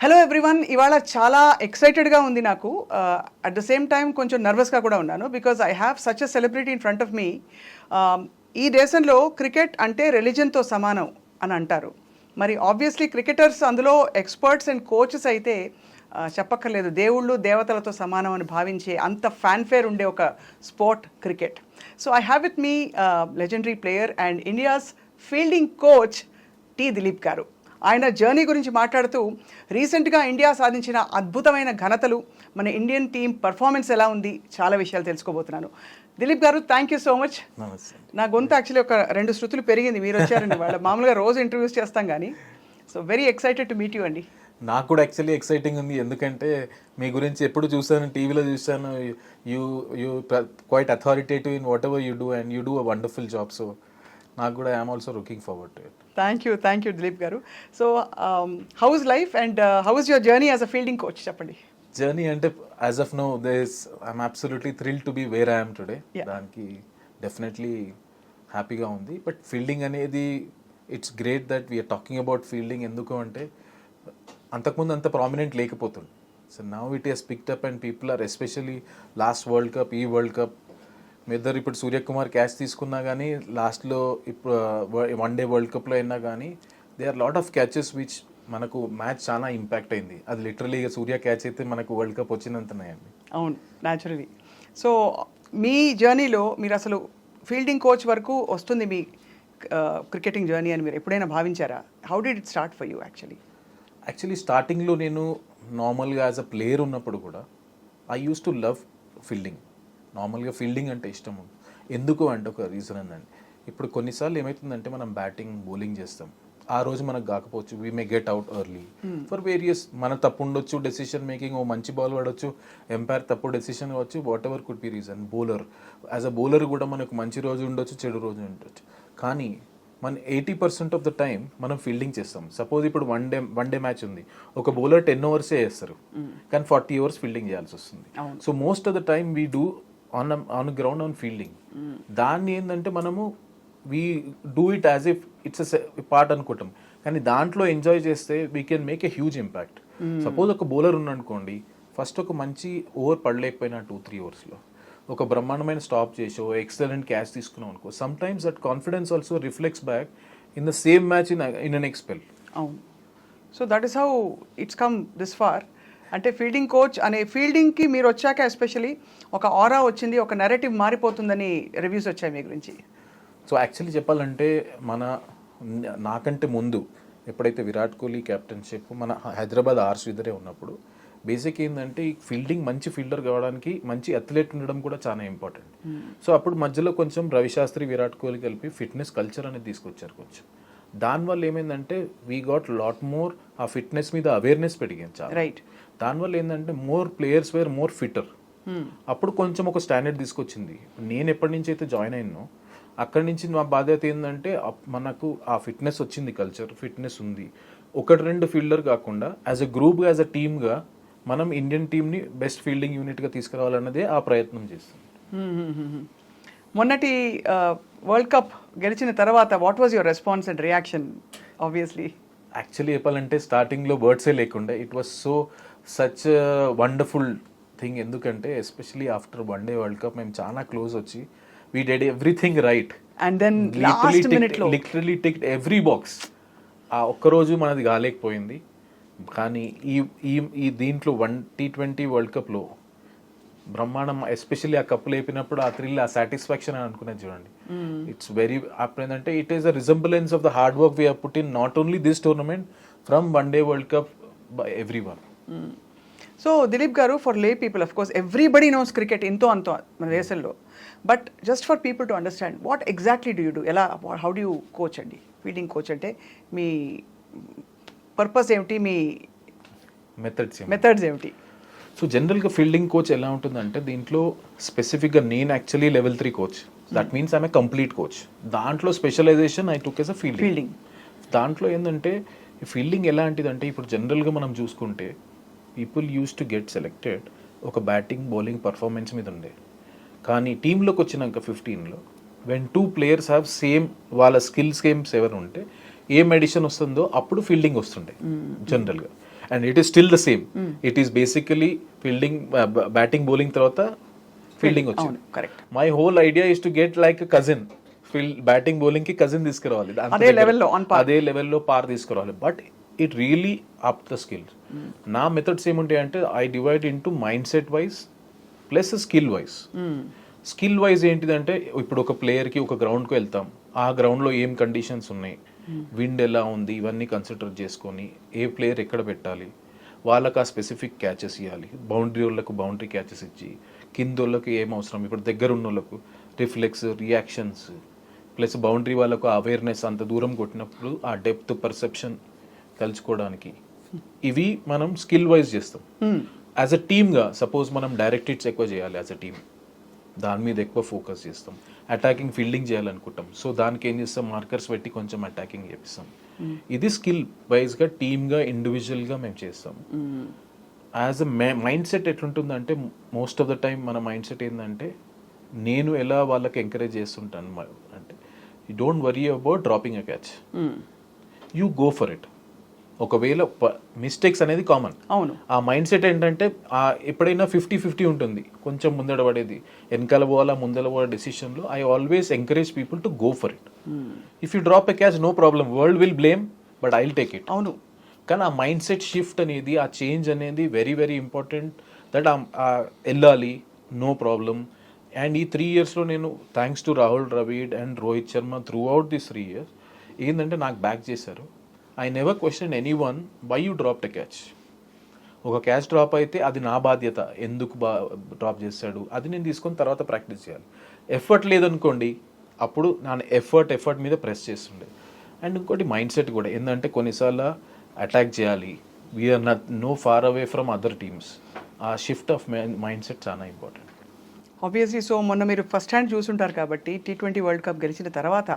Hello everyone, ఇవాళ చాలా ఎక్సైటెడ్గా ఉంది నాకు. అట్ ద సేమ్ టైం కొంచెం నర్వస్గా కూడా ఉన్నాను, because I have such a celebrity in front of me. ఈ దేశంలో క్రికెట్ అంటే రిలీజన్తో సమానం అని అంటారు. మరి ఆబ్వియస్లీ క్రికెటర్స్ అందులో ఎక్స్పర్ట్స్ అండ్ కోచెస్ అయితే చెప్పక్కర్లేదు, దేవుళ్ళు దేవతలతో సమానం అని భావించే అంత ఫ్యాన్ఫేర్ ఉండే ఒక sport cricket. So I have with me legendary player and India's fielding coach T Dilip గారు. ఆయన జర్నీ గురించి మాట్లాడుతూ రీసెంట్గా ఇండియా సాధించిన అద్భుతమైన ఘనతలు, మన ఇండియన్ టీం పర్ఫార్మెన్స్ ఎలా ఉంది, చాలా విషయాలు తెలుసుకోబోతున్నాను. దిలీప్ గారు, థ్యాంక్ యూ సో మచ్. నా గొంతు యాక్చువల్లీ ఒక 2 శృతులు పెరిగింది మీరు వచ్చారండి. వాళ్ళ మామూలుగా రోజు ఇంటర్వ్యూస్ చేస్తాం కానీ, so very excited to meet you అండి. నాకు కూడా యాక్చువల్లీ ఎక్సైటింగ్ ఉంది, ఎందుకంటే మీ గురించి ఎప్పుడు చూసాను, టీవీలో చూసాను. You quite authoritative in whatever you do and you do a wonderful job. So నాకు కూడా I'm also looking forward to it. Thank you Dilip garu. So how is life and how is your journey as a fielding coach, చెప్పండి. Journey అంటే as of no I'm absolutely thrilled to be where I'm today. దానికి definitely హ్యాపీగా ఉంది. But fielding అనేది it's great that we're talking about fielding. ఎందుకు అంటే అంతకుముందు అంత ప్రామినెంట్ లేకపోతుంది. So now it has picked up and people are especially last world cup, ఈ వరల్డ్ కప్ మీ ఇద్దరు ఇప్పుడు సూర్యకుమార్ క్యాచ్ తీసుకున్నా కానీ, లాస్ట్లో ఇప్పుడు వన్ డే వరల్డ్ కప్లో అయినా కానీ they are lot of catches which మనకు మ్యాచ్ చాలా ఇంపాక్ట్ అయింది. అది లిటరలీ సూర్య క్యాచ్ అయితే మనకు వరల్డ్ కప్ వచ్చినంతనేయండి. అవును, న్యాచురలీ. సో మీ జర్నీలో మీరు అసలు ఫీల్డింగ్ కోచ్ వరకు వస్తుంది మీ క్రికెటింగ్ జర్నీ అని మీరు ఎప్పుడైనా భావించారా? How did it start for you actually స్టార్టింగ్లో నేను నార్మల్గా యాజ్ అ ప్లేయర్ ఉన్నప్పుడు కూడా I used to love fielding. నార్మల్గా ఫీల్డింగ్ అంటే ఇష్టం. ఎందుకు అంటే ఒక రీజన్ ఉందండి. ఇప్పుడు కొన్నిసార్లు ఏమవుతుందంటే మనం బ్యాటింగ్ బౌలింగ్ చేస్తాం, ఆ రోజు మనకు కాకపోవచ్చు, we may get out early for various, మన తప్పు ఉండొచ్చు, డెసిషన్ మేకింగ్, ఓ మంచి బాల్ పడవచ్చు, ఎంపైర్ తప్పు డెసిషన్ కావచ్చు, what ever could be reason. Bowler as a bowler కూడా మనకు మంచి రోజు ఉండొచ్చు, చెడు రోజు ఉండొచ్చు. కానీ మన 80% ఆఫ్ ద టైం మనం ఫీల్డింగ్ చేస్తాం. సపోజ్ ఇప్పుడు వన్ డే మ్యాచ్ ఉంది, ఒక బౌలర్ 10 ఓవర్సే వేస్తారు, కానీ 40 ఓవర్స్ ఫీల్డింగ్ చేయాల్సి వస్తుంది. So most of the time we do on ground on fielding. దాన్ని ఏంటంటే మనము we do it as if it's a part అనుకుంటాం, కానీ దాంట్లో ఎంజాయ్ చేస్తే we can make a huge impact. Suppose ఒక బౌలర్ ఉన్నానుకోండి, ఫస్ట్ ఒక మంచి ఓవర్ పడలేకపోయినా 2-3 ఓవర్స్లో ఒక బ్రహ్మాండమైన స్టాప్ చేసి ఎక్సలెంట్ క్యాచ్ తీసుకున్నాం అనుకో, sometimes that confidence also reflects back in the same match in an next spell. అవును. So that is how it's come this far. అంటే ఫీల్డింగ్ కోచ్ అనే ఫీల్డింగ్కి మీరు వచ్చాక ఎస్పెషలీ ఒక ఆరా వచ్చింది, ఒక నెరేటివ్ మారిపోతుందని రివ్యూస్ వచ్చాయి మీ గురించి. సో యాక్చువల్లీ చెప్పాలంటే నాకంటే ముందు ఎప్పుడైతే విరాట్ కోహ్లీ కెప్టెన్షిప్ మన హైదరాబాద్ ఆర్ శ్రీధరే ఉన్నప్పుడు బేసిక్ ఏంటంటే ఈ ఫీల్డింగ్ మంచి ఫీల్డర్ కావడానికి మంచి అథ్లెట్ ఉండడం కూడా చాలా ఇంపార్టెంట్. సో అప్పుడు మధ్యలో కొంచెం రవిశాస్త్రి, విరాట్ కోహ్లీ కలిపి ఫిట్నెస్ కల్చర్ అనేది తీసుకొచ్చారు కొంచెం. దానివల్ల ఏమైందంటే వీ గాట్ లాట్ మోర్, ఆ ఫిట్నెస్ మీద అవేర్నెస్ పెరిగింది చాలా. రైట్. దానివల్ల ఏంటంటే more players were more fitter. అప్పుడు కొంచెం ఒక స్టాండర్డ్ తీసుకొచ్చింది. నేను ఎప్పటి నుంచి అయితే జాయిన్ అయినో అక్కడి నుంచి మా బాధ్యత ఏంటంటే మనకు ఆ ఫిట్నెస్ వచ్చింది, కల్చర్ ఫిట్నెస్ ఉంది. 1-2 ఫీల్డర్ కాకుండా as a group, as a టీమ్గా మనం ఇండియన్ టీమ్ని బెస్ట్ ఫీల్డింగ్ యూనిట్గా తీసుకురావాలన్నదే ఆ ప్రయత్నం చేస్తుంది. మొన్నటి వరల్డ్ కప్ గెలిచిన తర్వాత what was your response and reaction? Obviously actually చెప్పాలంటే స్టార్టింగ్లో వర్డ్సే లేకుండా it was such wonderful thing. ఎందుకంటే especially after one day world cup మేము చాలా క్లోజ్ వచ్చి we did everything right and then last మినిట్లో లిటరలీ టిక్డ్ ఎవ్రీ బాక్స్. ఆ ఒక్కరోజు మనది కాలేకపోయింది, కానీ ఈ దీంట్లో T20 వరల్డ్ కప్లో బ్రహ్మాండం, ఎస్పెషల్లీ ఆ కప్పు లేపినప్పుడు ఆ థ్రిల్, ఆ సాటిస్ఫాక్షన్ అని అనుకునేది చూడండి. ఇట్స్ వెరీ అప్పుడేంటంటే it is a resemblance of the hard work we have put in not only this tournament from one day world cup by every one. So Dilip గారు, for లే people of course everybody knows cricket ఎంతో అంతో మన దేశంలో, but just for people to understand what exactly do you do, ఎలా, how do you coach అండి? Fielding coach అంటే మీ purpose ఏమిటి, మీ మెథడ్స్ ఏమిటి? సో జనరల్గా ఫీల్డింగ్ కోచ్ ఎలా ఉంటుందంటే దీంట్లో స్పెసిఫిక్గా నేను actually level 3 coach. That means I'm a complete coach. దాంట్లో specialization I took as a fielding. దాంట్లో ఏంటంటే ఫీల్డింగ్ ఎలాంటిదంటే ఇప్పుడు జనరల్గా మనం చూసుకుంటే people used to get selected ఒక బ్యాటింగ్ బౌలింగ్ పర్ఫార్మెన్స్ మీద ఉండే, కానీ టీంలోకి వచ్చినాక 15లో వెన్ 2 players హ్యావ్ సేమ్ వాళ్ళ స్కిల్స్ గేమ్స్ ఎవరు ఉంటే ఏం ఎడిషన్ వస్తుందో అప్పుడు ఫీల్డింగ్ వస్తుండే జనరల్గా. And it is still the same. It is basically fielding, batting bowling తర్వాత ఫీల్డింగ్ వచ్చింది. Correct. My whole idea is to get like cousin, batting bowling కి కజిన్ తీసుకురావాలి, అదే లెవెల్లో అదే లెవెల్లో పార్ తీసుకురావాలి. But it really up the skills. నా మెథడ్స్ ఏముంటాయి అంటే I divide into mind set wise plus skill wise. Skill wise ఏంటిదంటే ఇప్పుడు ఒక ప్లేయర్కి ఒక గ్రౌండ్కి వెళ్తాం, ఆ గ్రౌండ్లో ఏం కండిషన్స్ ఉన్నాయి, విండ్ ఎలా ఉంది, ఇవన్నీ కన్సిడర్ చేసుకొని ఏ ప్లేయర్ ఎక్కడ పెట్టాలి, వాళ్ళకి ఆ స్పెసిఫిక్ క్యాచెస్ ఇవ్వాలి, బౌండరీ వాళ్ళకు బౌండరీ క్యాచెస్ ఇచ్చి, కింద వాళ్ళకి ఏం అవసరం, ఇప్పుడు దగ్గర ఉన్న వాళ్ళకు రిఫ్లెక్స్, రియాక్షన్స్, ప్లస్ బౌండరీ వాళ్ళకు అవేర్నెస్, అంత దూరం కొట్టినప్పుడు ఆ డెప్త్ పర్సెప్షన్ కలుసుకోవడానికి, ఇవి మనం స్కిల్ వైజ్ చేస్తాం. యాజ్ అ టీమ్గా సపోజ్ మనం డైరెక్ట్ హిట్స్ ఎక్కువ చేయాలి, యాజ్ అ టీమ్ దాని మీద ఎక్కువ ఫోకస్ చేస్తాం. అటాకింగ్ ఫీల్డింగ్ చేయాలనుకుంటాం, సో దానికి ఏం చేస్తాం, మార్కర్స్ పెట్టి కొంచెం అటాకింగ్ చేపిస్తాం. ఇది స్కిల్ వైజ్గా టీమ్గా ఇండివిజువల్గా మేము చేస్తాం. యాజ్ అ మైండ్ సెట్ ఎట్లుంటుందంటే మోస్ట్ ఆఫ్ ద టైం మన మైండ్ సెట్ ఏంటంటే నేను ఎలా వాళ్ళకి ఎంకరేజ్ చేస్తుంటాను అంటే you don't worry about dropping a catch, you go for it. ఒకవేళ మిస్టేక్స్ అనేది కామన్. అవును. ఆ మైండ్ సెట్ ఏంటంటే ఎప్పుడైనా 50-50 ఉంటుంది, కొంచెం ముందడ పడేది, వెనకాల పోవాలా ముందర పోవాల డెసిషన్లో. I always encourage people to go for it. If you drop a catch no problem, world will blame, but I will take it. అవును. కానీ ఆ మైండ్ సెట్ షిఫ్ట్ అనేది, ఆ చేంజ్ అనేది వెరీ వెరీ ఇంపార్టెంట్. దట్ వెళ్ళాలి, no problem. And ఈ 3 yearsలో నేను thanks to Rahul Dravid and Rohit Sharma throughout this 3 years ఏంటంటే నాకు బ్యాక్ చేశారు. I never question anyone why you drop a catch. ఒక క్యాచ్ డ్రాప్ అయితే అది నా బాధ్యత, ఎందుకు డ్రాప్ చేశాడు అది నేను తీసుకొని తర్వాత ప్రాక్టీస్ చేయాలి. ఎఫర్ట్ లేదనుకోండి, అప్పుడు నా ఎఫర్ట్ మీద ప్రెస్ చేస్తుండే. అండ్ ఇంకోటి మైండ్ సెట్ కూడా ఏంటంటే కొన్నిసార్లు అటాక్ చేయాలి, we are no far away from other teams. ఆ షిఫ్ట్ ఆఫ్ మైండ్ సెట్ చాలా ఇంపార్టెంట్. ఆబ్వియస్లీ. సో మొన్న మీరు ఫస్ట్ హ్యాండ్ చూసుంటారు కాబట్టి T20 వరల్డ్ కప్ గెలిచిన తర్వాత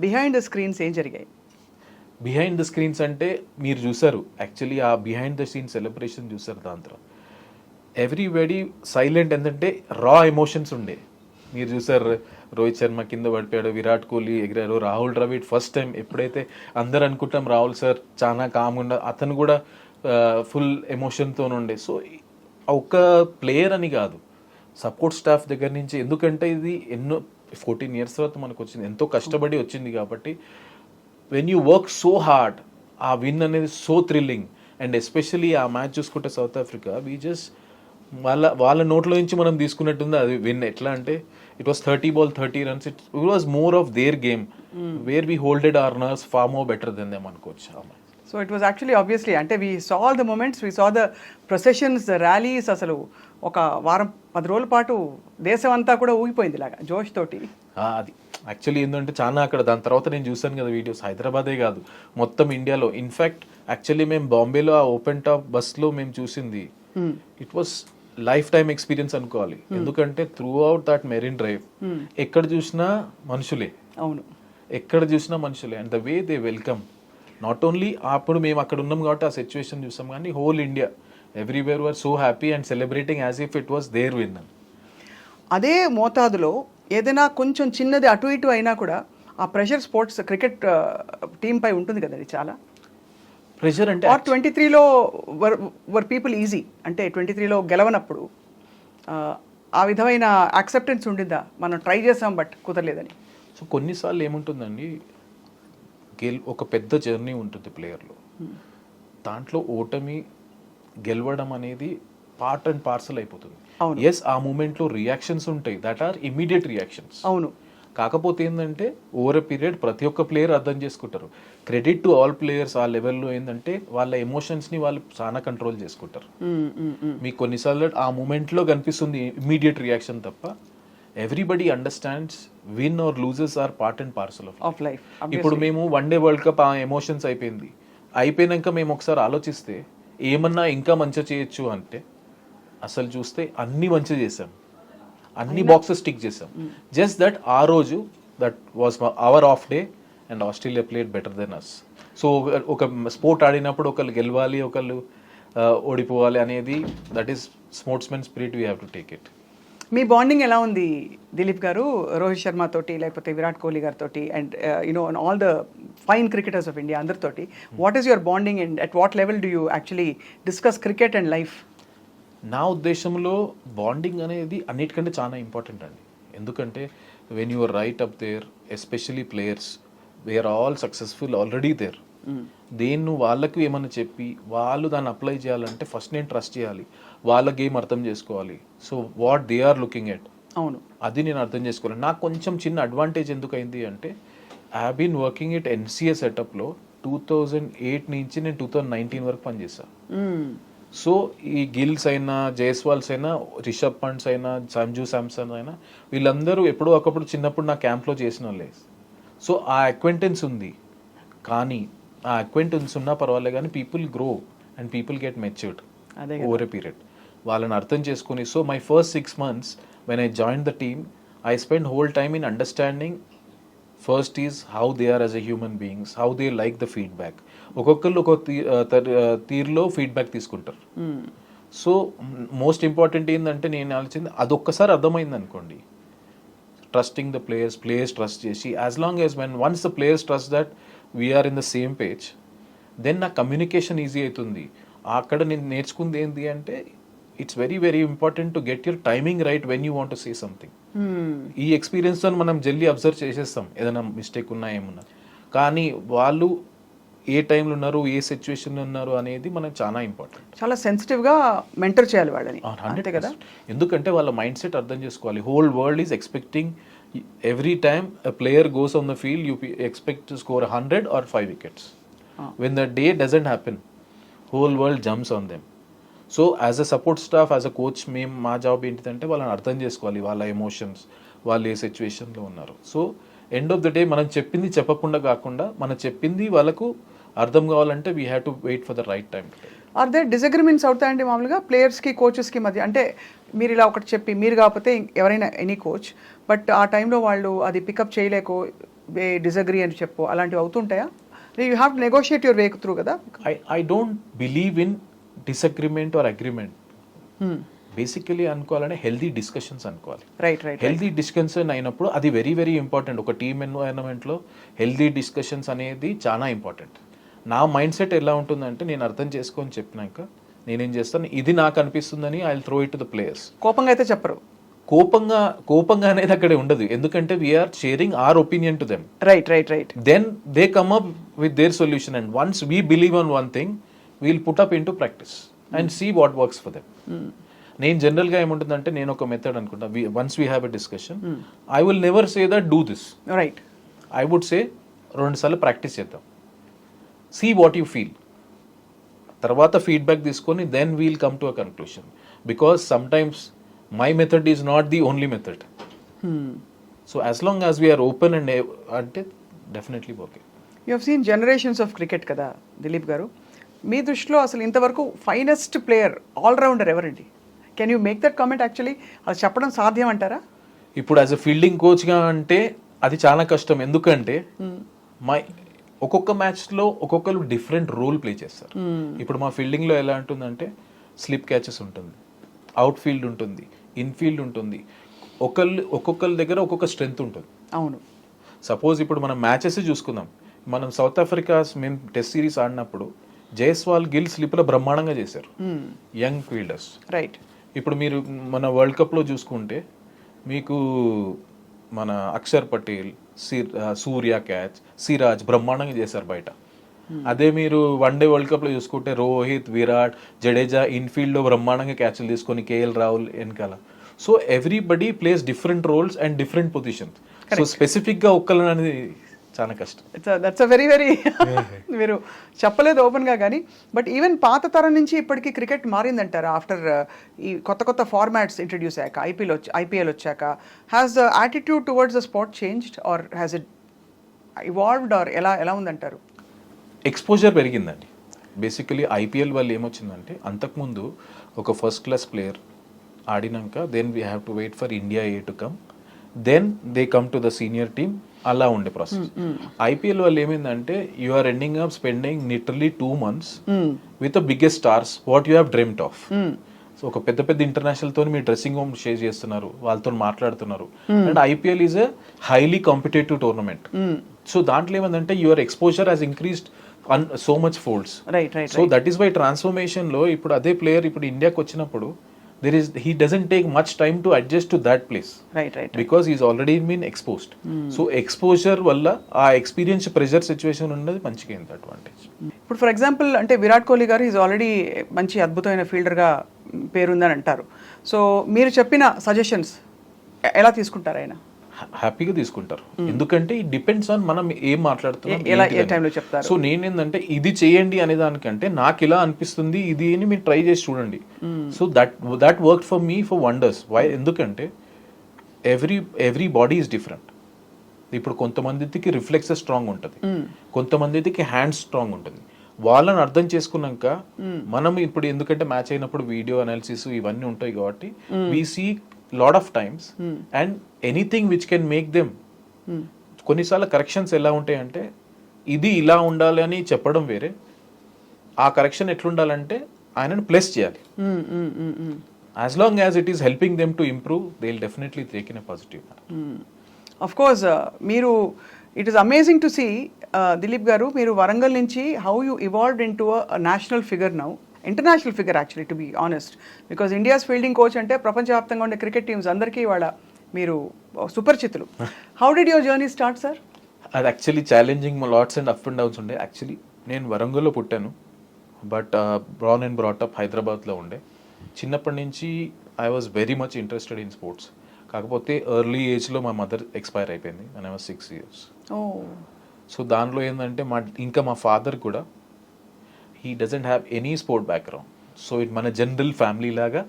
బిహైండ్ ద స్క్రీన్స్ ఏం జరిగాయి? బిహైండ్ ద స్క్రీన్స్ అంటే మీరు చూసారు, యాక్చువల్లీ ఆ బిహైండ్ ద సీన్ సెలబ్రేషన్ చూసారు. దాంట్లో ఎవ్రీబడి సైలెంట్, ఏంటంటే రా ఎమోషన్స్ ఉండే. మీరు చూసారు, రోహిత్ శర్మ కింద పడిపోయాడు, విరాట్ కోహ్లీ ఎగిరారు, రాహుల్ ద్రవిడ్ ఫస్ట్ టైం, ఎప్పుడైతే అందరు అనుకుంటాం రాహుల్ సార్ చాలా కామ్గా, అతను కూడా ఫుల్ ఎమోషన్తో ఉండే. సో ఒక ప్లేయర్ అని కాదు, సపోర్ట్ స్టాఫ్ దగ్గర నుంచి, ఎందుకంటే ఇది ఎన్నో 14 years తర్వాత మనకు వచ్చింది, ఎంతో కష్టపడి వచ్చింది కాబట్టి when you work so hard, ఆ విన్ అనేది సో థ్రిల్లింగ్. అండ్ ఎస్పెషలీ ఆ మ్యాచ్ చూసుకుంటే సౌత్ ఆఫ్రికా, వీ జస్ట్ వాళ్ళ నోట్లో నుంచి మనం తీసుకున్నట్టుంది అది విన్. ఎట్లా అంటే it was 30 balls 30 runs. It was more of their game where we holded our nerves far more better than them అనుకోవచ్చు. So it was actually obviously అంటే we saw the moments, we saw the processions, the rallies. అసలు ఒక వారం 10 రోజుల పాటు దేశం అంతా కూడా ఊగిపోయింది ఇలాగా జోష్ తోటి. అది యాక్చువల్లీ ఏంటంటే చాలా అక్కడ దాని తర్వాత నేను చూసాను కదా వీడియోస్, హైదరాబాదే కాదు మొత్తం ఇండియాలో. ఇన్ఫ్యాక్ట్ యాక్చువల్లీ మేము బాంబేలో ఆ ఓపెన్ టాప్ బస్లో మేము చూసింది, it was lifetime experience అనుకోవాలి. ఎందుకంటే throughout that Marine Drive ఎక్కడ చూసినా మనుషులే. అవును, ఎక్కడ చూసినా మనుషులే. And the way they welcome, not only అప్పుడు మేము అక్కడ ఉన్నాం కాబట్టి ఆ సిచ్యువేషన్ చూసాం, కానీ whole India everywhere were so happy and celebrating as if it was their win. అదే మోతాదులో ఏదైనా కొంచెం చిన్నది అటు ఇటు అయినా కూడా ఆ ప్రెషర్ స్పోర్ట్స్ క్రికెట్ టీమ్ పై ఉంటుంది కదా, అది చాలా ప్రెషర్. అంటే 23లో వర్ పీపుల్ ఈజీ, అంటే 23లో గెలవనప్పుడు ఆ విధమైన యాక్సెప్టెన్స్ ఉండిందా, మనం ట్రై చేసాం బట్ కుదరలేదని? సో కొన్నిసార్లు ఏముంటుందండి, ఒక పెద్ద జర్నీ ఉంటుంది ప్లేయర్లో, దాంట్లో ఓటమి గెలవడం అనేది పార్ట్ అండ్ పార్సల్ అయిపోతుంది. ఎస్, ఆ మూమెంట్లో రియాక్షన్స్ ఉంటాయి, దట్ ఆర్ ఇమీడియట్ రియాక్షన్స్. అవును. కాకపోతే ఏంటంటే ఓవర్ ఎ పీరియడ్ ప్రతి ఒక్క ప్లేయర్ అర్థం చేసుకుంటారు. Credit to all players. ఆ లెవెల్లో ఏంటంటే వాళ్ళ ఎమోషన్స్ని వాళ్ళు చాలా కంట్రోల్ చేసుకుంటారు. మీకు కొన్నిసార్లు ఆ మూమెంట్లో కనిపిస్తుంది ఇమీడియట్ రియాక్షన్ తప్ప, everybody understands win or loses or part and parcel of life. ఇప్పుడు మేము 1 day వరల్డ్ కప్ ఆ ఎమోషన్స్ అయిపోయినాక మేము ఒకసారి ఆలోచిస్తే ఏమన్నా ఇంకా మంచిగా చేయొచ్చు అంటే, అసలు చూస్తే అన్ని మంచిగా చేసాం, అన్ని బాక్సెస్ టిక్ చేసాం. జస్ట్ దట్ ఆ రోజు that was our off day and Australia played better than us. So ఒక స్పోర్ట్ ఆడినప్పుడు ఒకళ్ళు గెలవాలి, ఒకళ్ళు ఓడిపోవాలి అనేది, that is sportsmen spirit, we have to take it. మీ బాండింగ్ ఎలా ఉంది దిలీప్ గారు రోహిత్ శర్మ తోటి లేకపోతే విరాట్ కోహ్లీ గారితో and you know all the fine cricketers of India అందరితోటి what is your bonding and at what level do you actually discuss cricket and life? నా ఉద్దేశంలో బాండింగ్ అనేది అన్నిటికంటే చాలా ఇంపార్టెంట్ అండి. ఎందుకంటే when you're right up there, especially players, we're all successful already there. దేన్ని వాళ్ళకు ఏమన్నా చెప్పి వాళ్ళు దాన్ని అప్లై చేయాలంటే ఫస్ట్ నేను ట్రస్ట్ చేయాలి, వాళ్ళ గేమ్ అర్థం చేసుకోవాలి. So what they are looking at, అవును, అది నేను అర్థం చేసుకోవాలి. నాకు కొంచెం చిన్న అడ్వాంటేజ్ ఎందుకు అయింది అంటే I have been working it NCA సెటప్లో 2008 నుంచి నేను 2019 వరకు పనిచేస్తాను. సో ఈ గిల్స్ అయినా, జైస్వాల్స్ అయినా, రిషబ్ పంట్స్ అయినా, సంజు శాంసన్ అయినా, వీళ్ళందరూ ఎప్పుడో ఒకప్పుడు చిన్నప్పుడు నా క్యాంప్లో చేసిన వాళ్ళే. సో ఆ అక్వెంటెన్స్ ఉంది. కానీ ఆ అక్వెంటెన్స్ ఉన్నా పర్వాలేదు, కానీ people grow and people get matured over a period. వాళ్ళని అర్థం చేసుకొని, so my first 6 months when I joined the team, I spent whole time in understanding first is how they are as a human beings, how they like the feedback. ఒక్కొక్కరు ఒక్కొక్క తీరులో feedback తీసుకుంటారు. So most important ఏంటంటే నేను ఆలోచించింది అదొక్కసారి అర్థమైంది అనుకోండి, ట్రస్టింగ్ ద ప్లేయర్స్ ట్రస్ట్ చేసి, as long as when once the players trust that we are in the same page, then నా కమ్యూనికేషన్ ఈజీ అవుతుంది. అక్కడ నేను నేర్చుకుంది ఏంటి అంటే it's very very important to get your timing right when you want to say something. ఈ ఎక్స్పీరియన్స్తో మనం జల్దీ అబ్జర్వ్ చేసేస్తాం ఏదైనా మిస్టేక్ ఉన్నా ఏమున్నా, కానీ వాళ్ళు ఏ టైంలో ఉన్నారు, ఏ సిచ్యువేషన్లో ఉన్నారు అనేది మనకు చాలా ఇంపార్టెంట్. చాలా సెన్సిటివ్గా మెంటర్ చేయాలి వాళ్ళని, అంతే కదా? ఎందుకంటే వాళ్ళ మైండ్ సెట్ అర్థం చేసుకోవాలి. Whole world is expecting every time a player goes on the field, you expect to score 100 or 5 wickets. When the day doesn't happen, whole world jumps on them. So as a support staff, as a coach, మా job ఏంటిదంటే వాళ్ళని అర్థం చేసుకోవాలి, వాళ్ళ emotions, వాళ్ళు ఏ సిచ్యువేషన్లో ఉన్నారు. So end of the day మనం చెప్పింది చెప్పకుండా కాకుండా మనం చెప్పింది వాళ్ళకు అర్థం కావాలంటే we have to wait for the right time. Are they disagreements అవుతాయండి మామూలుగా ప్లేయర్స్కి కోచెస్కి మధ్య? అంటే మీరు ఇలా ఒకటి చెప్పి మీరు కాకపోతే ఎవరైనా ఎనీ కోచ్, బట్ ఆ టైంలో వాళ్ళు అది పికప్ చేయలేకో డిసగ్రీ అని చెప్పు, అలాంటివి అవుతుంటాయా? You have to negotiate your way through కదా. I don't believe in disagreement or agreement. Basically అనుకోవాలంటే హెల్దీ డిస్కషన్స్ అనుకోవాలి. రైట్. హెల్దీ డిస్కషన్ అయినప్పుడు అది వెరీ వెరీ ఇంపార్టెంట్. ఒక టీమ్ ఎన్వైరన్మెంట్లో హెల్దీ డిస్కషన్స్ అనేది చాలా ఇంపార్టెంట్. నా మైండ్ సెట్ ఎలా ఉంటుందంటే నేను అర్థం చేసుకొని చెప్పినాక నేనేం చేస్తాను, ఇది నాకు అనిపిస్తుందని I will throw it to the players. కోపంగా అయితే చెప్పరు. కోపంగా అనేది అక్కడే ఉండదు, ఎందుకంటే we're sharing our opinion to them. Right. Then they come up with their solution and once we believe on one thing we'll put up in to practice and see what works for them. నేను జనరల్గా ఏముంటుందంటే నేను ఒక method అనుకుంటా, once we have a discussion I will never say that do this. Right. I would say 2 సార్లు practice చేద్దాం, see what you feel, తర్వాత feedback తీసుకొని then we'll come to a conclusion. Because sometimes my method is not the only method. So as long as we're open and అంటే definitely okay. You have seen generations of cricket కదా దిలీప్ గారు, మీ దృష్టిలో అసలు ఇంతవరకు finest player allrounder ఎవరండి? Can you make that comment? Actually అది చెప్పడం సాధ్యం అంటారా? ఇప్పుడు యాజ్ అ ఫీల్డింగ్ కోచ్గా అంటే అది చాలా కష్టం, ఎందుకంటే ఒక్కొక్క మ్యాచ్లో ఒక్కొక్కరు డిఫరెంట్ రోల్ ప్లే చేస్తారు. ఇప్పుడు మా ఫీల్డింగ్లో ఎలా ఉంటుందంటే స్లిప్ క్యాచెస్ ఉంటుంది, అవుట్ ఫీల్డ్ ఉంటుంది, ఇన్ఫీల్డ్ ఉంటుంది, ఒక్కొక్కరి దగ్గర ఒక్కొక్క స్ట్రెంగ్త్ ఉంటుంది. అవును. సపోజ్ ఇప్పుడు మనం మ్యాచెస్ చూసుకుందాం, మనం సౌత్ ఆఫ్రికా మేము టెస్ట్ సిరీస్ ఆడినప్పుడు జైస్వాల్, గిల్ స్లిప్లో బ్రహ్మాండంగా చేశారు, యంగ్ ఫీల్డర్స్. రైట్. ఇప్పుడు మీరు మన వరల్డ్ కప్లో చూసుకుంటే మీకు మన అక్షర్ పటేల్, సూర్య క్యాచ్, సిరాజ్ బ్రహ్మాండంగా చేశారు బయట. అదే మీరు వన్డే వరల్డ్ కప్లో చూసుకుంటే రోహిత్, విరాట్, జడేజా ఇన్ఫీల్డ్లో బ్రహ్మాండంగా క్యాచ్లు తీసుకొని కేఎల్ రాహుల్ వెనకాల. So everybody plays different roles and different positions. So స్పెసిఫిక్గా ఒక్కళ్ళని అనేది చాలా కష్టం. దట్స్ అ వెరీ వెరీ మీరు చెప్పలేదు ఓపెన్గా, కానీ బట్ ఈవెన్ పాత తరం నుంచి ఇప్పటికీ క్రికెట్ మారిందంటారా ఆఫ్టర్ ఈ కొత్త ఫార్మాట్స్ ఇంట్రడ్యూస్ అయ్యాక, ఐపీఎల్ వచ్చాక? Has the attitude towards the sport changed or has it evolved or ఎలా ఉందంటారు? ఎక్స్పోజర్ పెరిగిందండి. బేసికలీ ఐపీఎల్ వల్ల ఏమొచ్చిందంటే అంతకుముందు ఒక ఫస్ట్ క్లాస్ ప్లేయర్ ఆడినాక then we have to wait for India A to come, then they come to the senior team, అలా ఉండే ప్రాసెస్. ఐపీఎల్ వల్ల ఏమైందంటే you are ending up spending literally 2 months with the biggest stars what you have dreamed of. So ఒక పెద్ద పెద్ద international తో మీరు dressing room share చేస్తున్నారు, వాళ్ళతో మాట్లాడుతున్నారు. And IPL is a highly competitive tournament. So దాంట్లో ఏమందంటే your exposure has increased so much folds. So that is why transformation లో ఇప్పుడు అదే ప్లేయర్ ఇప్పుడు ఇండియాకి వచ్చినప్పుడు he doesn't take much time to adjust to that place, right because he's already been exposed. So exposure వల్ల ఆ experience pressure situation ఉన్నది మంచిగా అయింది అడ్వాంటేజ్. ఇప్పుడు ఫర్ ఎగ్జాంపుల్ అంటే విరాట్ కోహ్లీ గారు ఈజ్ ఆల్రెడీ మంచి అద్భుతమైన ఫీల్డర్గా పేరుందని అంటారు. సో మీరు చెప్పిన సజెషన్స్ ఎలా తీసుకుంటారు ఆయన? హ్యాపీగా తీసుకుంటారు, ఎందుకంటే ఇట్ డిపెండ్స్ ఆన్ మనం ఏం మాట్లాడుతున్నాం, ఏ టైంలో చెప్తారు. సో నేనేందంటే ఇది చేయండి అనే దానికంటే నాకు ఇలా అనిపిస్తుంది ఇది అని మీరు ట్రై చేసి చూడండి. So that work for me for wonders. Why? ఎందుకంటే ఎవ్రీ బాడీ ఈజ్ డిఫరెంట్. ఇప్పుడు కొంతమందికి రిఫ్లెక్సెస్ స్ట్రాంగ్ ఉంటుంది, కొంతమందికి హ్యాండ్స్ స్ట్రాంగ్ ఉంటుంది. వాళ్ళని అర్థం చేసుకున్నాక మనం ఇప్పుడు ఎందుకంటే మ్యాచ్ అయినప్పుడు వీడియో అనాలిసిస్ ఇవన్నీ ఉంటాయి కాబట్టి we see lot of times and anything which can make them. కొన్నిసార్లు కరెక్షన్స్ ఎలా ఉంటాయంటే ఇది ఇలా ఉండాలి అని చెప్పడం వేరే, ఆ కరెక్షన్ ఎట్లుండాలంటే ఆయనను ప్లస్ చేయాలి. As long as it is helping them to improve they will definitely take in a positive. Of course మీరు it is amazing to see Dilip garu, మీరు వరంగల్ నుంచి how you evolved in to national figure now, international figure actually to be honest, because India's fielding coach అంటే ప్రపంచవ్యాప్తంగా ఉండే cricket teams అందరికీ వాళ్ళ మీరు సుపరిచితులు. How did your journey start sir? అది actually challenging lots and up and downs ఉండే. Actually నేను వరంగల్లో పుట్టాను, బట్ బ్రాన్ అండ్ బ్రాటప్ హైదరాబాద్లో ఉండే. చిన్నప్పటి నుంచి I was very much interested in sports. కాకపోతే ఎర్లీ ఏజ్లో మా మదర్ ఎక్స్పైర్ అయిపోయింది and I was 6 years. So దానిలో ఏంటంటే మా ఫాదర్ కూడా he doesn't have any sport background. So it మన జనరల్ ఫ్యామిలీ లాగా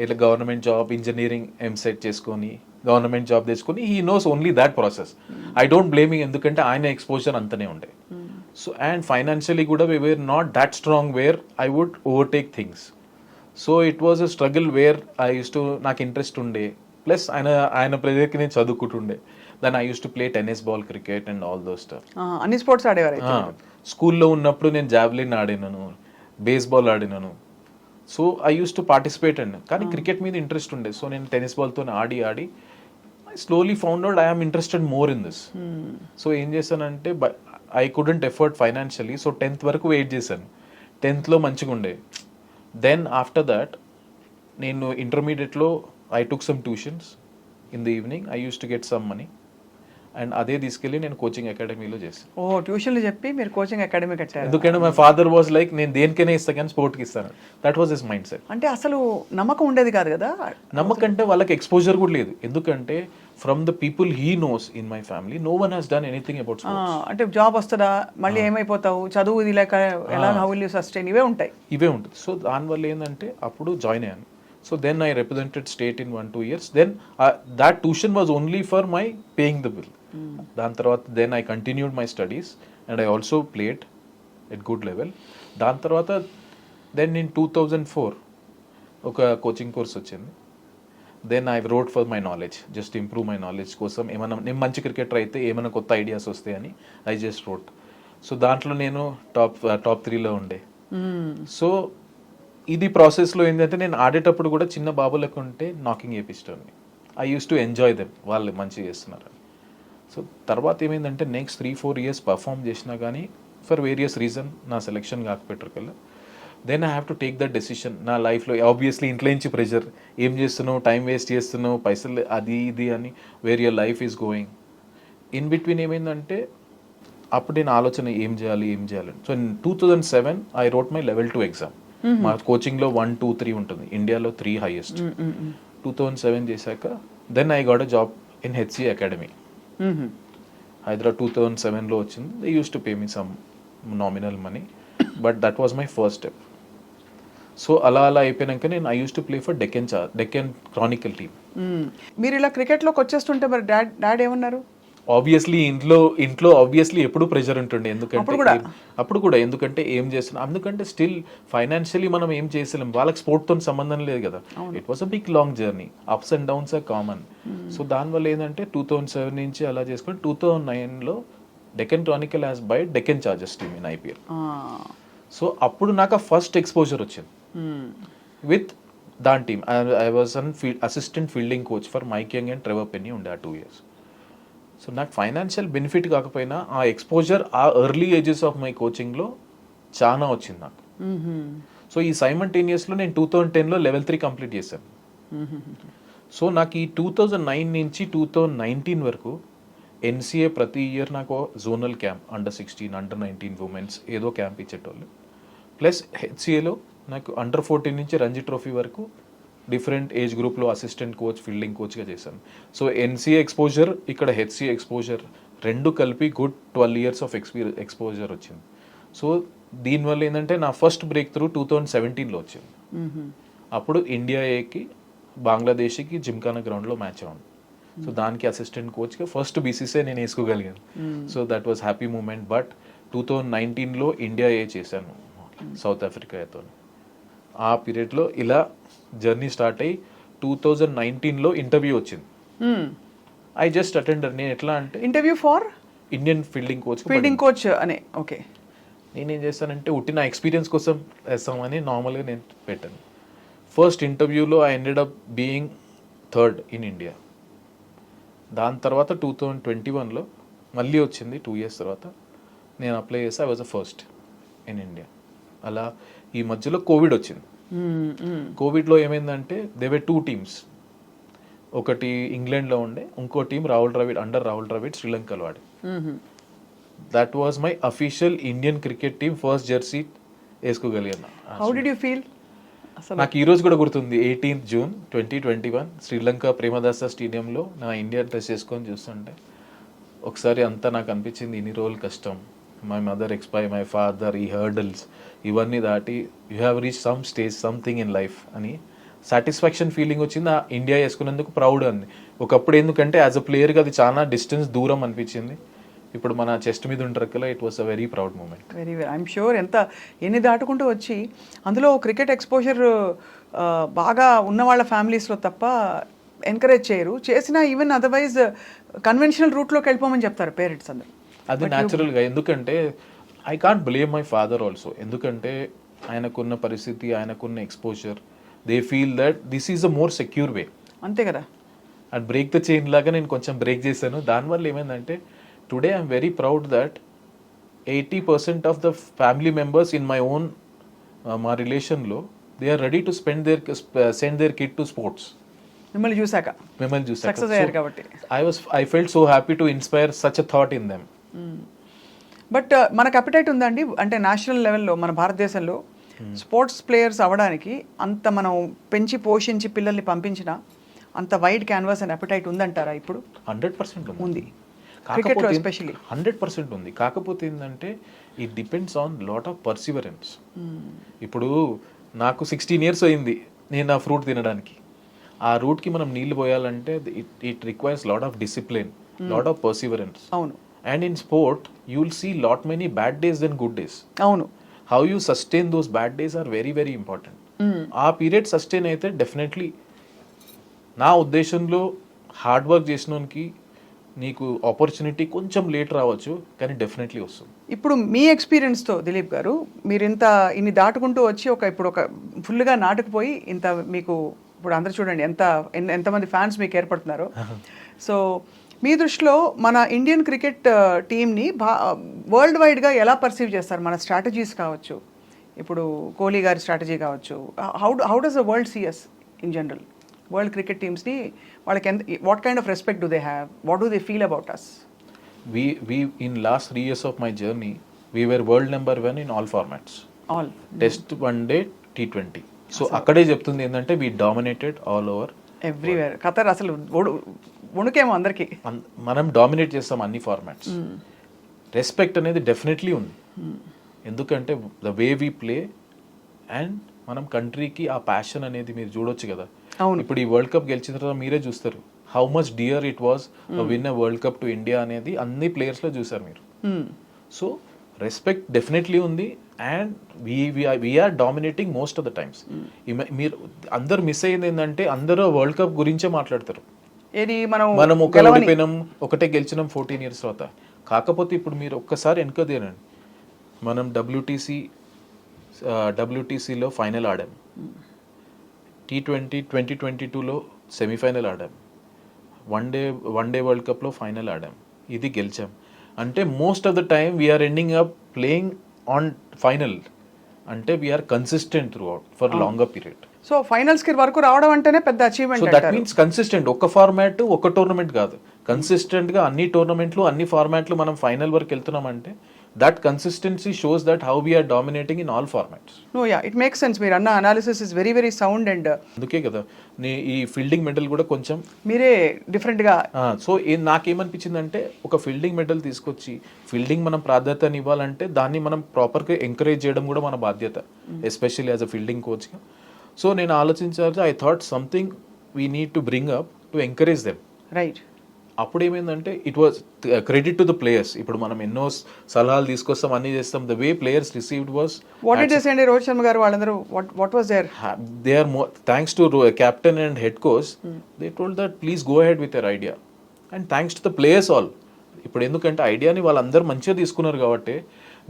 ఇట్లా గవర్నమెంట్ జాబ్ ఇంజనీరింగ్ ఎంసెట్ చేసుకొని గవర్నమెంట్ జాబ్ తెచ్చుకొని he knows only that process. I don't blaming, ఎందుకంటే ఆయన ఎక్స్పోజర్ అంతనే ఉండే. సో అండ్ ఫైనాన్షియలీ కూడా we were not that strong where I would overtake things. So it was a struggle where I used to, నాకు interest ఉండే, plus ఆయన ప్రెజర్కి నేను చదువుకుంటుండే. Then I used to play tennis ball, cricket and all those stuff. అన్ని sports ఆడేవారు? స్కూల్లో ఉన్నప్పుడు నేను జావ్లిన్ ఆడినాను, బేస్బాల్ ఆడినాను. So I used to participate అండి, కానీ క్రికెట్ మీద ఇంట్రెస్ట్ ఉండే. సో నేను టెన్నిస్ బాల్తో ఆడి I slowly found out I'm interested more in this. So ఏం చేశానంటే I couldn't afford financially, so 10th వరకు వెయిట్ చేశాను. 10thలో మంచిగా ఉండే. దెన్ ఆఫ్టర్ దాట్ నేను ఇంటర్మీడియట్లో I took some tuitions in the evening. I used to get some money and అదే తీసుకెళ్ళి నేను కోచింగ్ అకాడమీలో చేశాను. ట్యూషన్లు చెప్పి మీరు కోచింగ్ అకాడమీ కట్టారు? ఎందుకంటే మై ఫాదర్ వాజ్ లైక్ నేను దేనికైనా ఇస్తాను కానీ స్పోర్ట్కి ఇస్తాను. That was his mind set. అంటే అసలు నమ్మకం ఉండేది కాదు కదా? నమ్మకం అంటే వాళ్ళకి ఎక్స్పోజర్ కూడా లేదు. ఎందుకంటే from the people he knows in my family no one has done anything about sports. అంటే జాబ్ వస్తుందా, మళ్ళీ ఏమైపోతావు, చదువు ఇది లేక ఎలా, హౌ విల్ యూ సస్టైన్, ఇవే ఉంటుంది. సో దానివల్ల ఏంటంటే అప్పుడు జాయిన్ అయ్యాను. So then I represented state in 1-2 years. Then that tuition was only for my paying the bill. Dan tarvata then I continued my studies and I also played at good level. Dan tarvata then in 2004 oka coaching course ochindi. Then I wrote for my knowledge, just to improve my knowledge kosam emana nem manchi cricketer aithe emana kotta ideas ostayani I just wrote. So dantlo nenu top 3 lo unde. So ఇది ప్రాసెస్లో ఏంటంటే నేను ఆడేటప్పుడు కూడా చిన్న బాబులకు ఉంటే knocking చేపిస్తాను. I used to enjoy them, వాళ్ళు మంచిగా చేస్తున్నారు. సో తర్వాత ఏమైందంటే నెక్స్ట్ 3-4 years పర్ఫామ్ చేసినా కానీ ఫర్ వేరియస్ రీజన్ నా సెలెక్షన్ కాకపోయారు కల్లా. Then I have to take that decision నా లైఫ్లో. ఆబ్వియస్లీ ఇంట్లో నుంచి ప్రెషర్, ఏం చేస్తున్నావు, టైం వేస్ట్ చేస్తున్నావు, పైసలు అది ఇది అని, where your life is going. In between ఏమైందంటే అప్పుడు నేను ఆలోచన ఏం చేయాలి. So in 2007 I wrote my level 2 exam. మా కోచింగ్లో 1, 2, 3 ఉంటుంది, ఇండియాలో 3 హైయెస్ట్. 2007 చేశాక then I got a job in HC academy Hyderabad. 2007లో వచ్చింది. They used to pay me some nominal money, but that was my first step. So అలా అయిపోయాక నేను I used to play for Deccan Chronicle team. మీరు ఇలా క్రికెట్లోకి వచ్చేస్తుంటే మరి dad ఏమన్నారు? Obviously ఇంట్లో ఆబ్వియస్లీ ఎప్పుడు ప్రెషర్ ఉంటుండే, ఎందుకంటే అప్పుడు కూడా ఎందుకంటే ఏం చేస్తున్నాం, ఎందుకంటే స్టిల్ ఫైనాన్షియలీ మనం ఏం చేసలేం, వాళ్ళకి స్పోర్ట్తో సంబంధం లేదు కదా. It was a big long journey, ups and downs are common. So దానివల్ల ఏంటంటే 2007 నుంచి అలా చేసుకొని 2009లో Deccan Chronicle has by Deccan Chargers team in IPL. So అప్పుడు నాకు ఫస్ట్ ఎక్స్పోజర్ వచ్చింది విత్ దాని team I was an assistant fielding coach for Mike Young and Trevor Penney ఉండే ఆ 2 years. సో నాకు ఫైనాన్షియల్ బెనిఫిట్ కాకపోయినా ఆ ఎక్స్పోజర్ ఆ ఎర్లీ ఏజెస్ ఆఫ్ మై కోచింగ్లో చాలా వచ్చింది నాకు. సో ఈ సైమల్టేనియస్లో నేను 2010లో లెవెల్ 3 కంప్లీట్ చేశాను. సో నాకు ఈ 2009 నుంచి 2019 వరకు ఎన్సీఏ ప్రతి ఇయర్ నాకు zonal camp under 16 under 19 women's ఏదో క్యాంప్ ఇచ్చేటోళ్ళు. ప్లస్ హెచ్సిఏలో నాకు అండర్ 14 నుంచి రంజీ ట్రోఫీ వరకు డిఫరెంట్ ఏజ్ గ్రూప్లో అసిస్టెంట్ కోచ్ ఫీల్డింగ్ కోచ్గా చేశాను. సో ఎన్సీఏ ఎక్స్పోజర్ ఇక్కడ హెచ్సిఏ ఎక్స్పోజర్ రెండు కలిపి గుడ్ 12 years ఆఫ్ ఎక్స్పోజర్ వచ్చింది. సో దీనివల్ల ఏంటంటే నా ఫస్ట్ బ్రేక్ త్రూ 2017లో వచ్చింది. అప్పుడు ఇండియా ఏకి బంగ్లాదేశ్కి జిమ్ఖానా గ్రౌండ్లో మ్యాచ్ అవును. సో దానికి అసిస్టెంట్ కోచ్గా ఫస్ట్ బీసీసీ నేను వేసుకోగలిగాను. So that was happy moment. But 2019లో ఇండియా ఏ చేశాను సౌత్ ఆఫ్రికాతో. ఆ పీరియడ్లో ఇలా జర్నీ స్టార్ట్ అయ్యి 2019లో ఇంటర్వ్యూ వచ్చింది. I just attended. నేను ఎట్లా అంటే interview for Indian fielding coach అనే. ఓకే. నేనేం చేస్తానంటే ఉట్టి నా ఎక్స్పీరియన్స్ కోసం వేస్తామని నార్మల్గా నేను పెట్టాను. ఫస్ట్ ఇంటర్వ్యూలో I ended up being 3rd in India. దాని తర్వాత 2021లో మళ్ళీ వచ్చింది 2 years తర్వాత నేను అప్లై చేసి I was the first in India. అలా ఈ మధ్యలో కోవిడ్ వచ్చింది. కోవిడ్లో ఏమైందంటే దేవర్ 2 teams. ఒకటి ఇంగ్లాండ్లో ఉండే, ఇంకో టీం రాహుల్ ద్రావిడ్ అండర్ రాహుల్ ద్రావిడ్ శ్రీలంకలో ఆడి. That was my official Indian cricket team first jersey వేసుకోగలిగాను. How did you feel? నాకు ఈ రోజు కూడా గుర్తుంది 18th June 2021 శ్రీలంక ప్రేమదాస స్టేడియంలో నా ఇండియా డ్రెస్ వేసుకొని చూస్తుంటే ఒకసారి అంతా నాకు అనిపించింది ఇన్ని రోజులు కష్టం, my mother expire, my father, ఈ హర్డల్స్ ఇవన్నీ దాటి you have reach some stage something in life అని సాటిస్ఫాక్షన్ ఫీలింగ్ వచ్చింది. ఆ ఇండియా వేసుకున్నందుకు ప్రౌడ్ అంది. ఒకప్పుడు ఎందుకంటే యాజ్ అ ప్లేయర్గా అది చాలా డిస్టెన్స్ దూరం అనిపించింది. ఇప్పుడు మన చెస్ట్ మీద ఉంటారు కదా, it was a very proud moment. Very very I'm sure. ఎన్ని దాటుకుంటూ వచ్చి అందులో క్రికెట్ ఎక్స్పోజర్ బాగా ఉన్న వాళ్ళ ఫ్యామిలీస్లో తప్ప ఎంకరేజ్ చేయరు. చేసినా ఈవెన్ అదర్వైజ్ కన్వెన్షనల్ రూట్లోకి వెళ్ళిపోమని చెప్తారు పేరెంట్స్ అందరు. అది న్యాచురల్గా. ఎందుకంటే I can't blame my father also. ఎందుకంటే ఆయనకున్న పరిస్థితి, ఆయనకున్న exposure, they feel that this is a more secure way. అంతే కదా. అండ్ బ్రేక్ ద చైన్ లాగా నేను కొంచెం బ్రేక్ చేశాను. దానివల్ల ఏమైందంటే today I'm very proud that 80% of the family members in my own మా రిలేషన్లో they are ready to send their kid to sports. మిమ్మల్ని చూసాక సక్సెస్ అయ్యారు కాబట్టి I felt so happy to inspire such a thought in them. But మనకు appetite ఉందండి అంటే national లెవెల్లో మన భారతదేశంలో స్పోర్ట్స్ ప్లేయర్స్ అవ్వడానికి అంత మనం పెంచి పోషించి పిల్లల్ని పంపించిన అంత వైడ్ క్యాన్వాస్ అండ్ అపిటైట్ ఉందంటారా ఇప్పుడు? 100% ఉంది. క్రికెట్లో ఎస్పెషల్లీ 100% ఉంది. కాకపోతే ఏంటంటే it depends on lot of Perseverance. ఇప్పుడు నాకు 16 years అయింది నేను ఆ ఫ్రూట్ తినడానికి. ఆ రూట్కి మనం నీళ్ళు పోయాలంటే it requires lot of discipline, lot of perseverance. అవును. And in sport you will see lot many bad days then good days. అవును. How you sustain those bad days are very very important. ఆ period sustain అయితే definitely నా ఉద్దేశంలో hard work చేసినోనికి నీకు opportunity కొంచెం late రావచ్చు కానీ డెఫినెట్లీ వస్తుంది. ఇప్పుడు మీ ఎక్స్పీరియన్స్తో దిలీప్ గారు మీరు ఇన్ని దాటుకుంటూ వచ్చి ఇప్పుడు ఒక ఫుల్గా నాటుకుపోయి ఇంత మీకు ఇప్పుడు అందరు చూడండి ఎంతమంది ఫ్యాన్స్ మీకు ఏర్పడుతున్నారో. సో మీ దృష్టిలో మన ఇండియన్ క్రికెట్ టీమ్ని వరల్డ్ వైడ్గా ఎలా పర్సీవ్ చేస్తారు? మన స్ట్రాటజీస్ కావచ్చు, ఇప్పుడు కోహ్లీ గారి స్ట్రాటజీ కావచ్చు. How does the world see us in general? World cricket టీమ్స్ని వాళ్ళకి what kind of respect do they have? What do they feel about us? We in last 3 years of my journey, we were world number 1 in all formats. All. Test, one day, T20. So అక్కడే చెప్తుంది ఏంటంటే we dominated all over. Everywhere. Qatar అసలు వణుకేమో అందరికి. మనం dominate చేస్తాం అన్ని formats. Respect అనేది definitely ఉంది. ఎందుకంటే the way we play and మనం కంట్రీకి ఆ ప్యాషన్ అనేది మీరు చూడొచ్చు కదా. ఇప్పుడు ఈ వరల్డ్ కప్ గెలిచిన తర్వాత మీరే చూస్తారు how much dear it was win a world cup to India అనేది అన్ని ప్లేయర్స్లో చూసారు మీరు. సో రెస్పెక్ట్ డెఫినెట్లీ ఉంది and we are dominating most of the times. మీరు అందరు మిస్ అయ్యింది ఏంటంటే అందరూ వరల్డ్ కప్ గురించే మాట్లాడతారు. మనం ఓడిపోయినాం, ఒకటే గెలిచినాం 14 years తర్వాత. కాకపోతే ఇప్పుడు మీరు ఒక్కసారి వెనక తీరండి, మనం డబ్ల్యూటీసీలో ఫైనల్ ఆడాం. T20 2022లో సెమీఫైనల్ ఆడాం, వన్ డే వరల్డ్ కప్లో ఫైనల్ ఆడాం, ఇది గెలిచాం. అంటే most of the time we're ఎండింగ్ అప్ ప్లేయింగ్ ఆన్ ఫైనల్. అంటే we're consistent through for longer period. So finals కి వరకు రావడం అంటేనే పెద్ద సో అచీవ్మెంట్ దట్ అంటారు. Means consistent. ఒక ఫార్మాట్ ఒక టోర్నమెంట్ కాదు, కన్సిస్టెంట్ గా అన్ని టోర్నమెంట్లు అన్ని ఫార్మాట్లు మనం ఫైనల్ వరకు వెళ్తున్నామంటే that consistency shows that how we are dominating in all formats. No ya, it makes sense. మీరు అన్న analysis is very very sound and అందుకే కదా ఈ ఫీల్డింగ్ మెడల్ కూడా కొంచెం మీరే డిఫరెంట్ గా. సో నాకేమనిపించింది అంటే ఒక ఫీల్డింగ్ మెడల్ తీసుకొచ్చి ఫీల్డింగ్ మనం ప్రాధాన్యత ఇవ్వాలంటే దాన్ని మనం ప్రాపర్గా ఎంకరేజ్ చేయడం కూడా మన బాధ్యత, ఎస్పెషల్లీ యాజ్ అ ఫీల్డింగ్ కోచ్గా. సో నేను ఆలోచించాలి, I thought something we need to bring up to encourage them. Right. అప్పుడు ఏమైందంటే it was credit to the players. ఇప్పుడు మనం ఎన్నో సలహాలు తీసుకొస్తాం, అన్ని చేస్తాం. The way players received was what it is అండి. రోహిత్ శర్మ గారు వాళ్ళందరూ what was there? They are more thanks to captain and head coach, they told that please go ahead with your idea. And thanks to the players all. ఇప్పుడు ఎందుకంటే ఐడియాని వాళ్ళందరూ మంచిగా తీసుకున్నారు కాబట్టి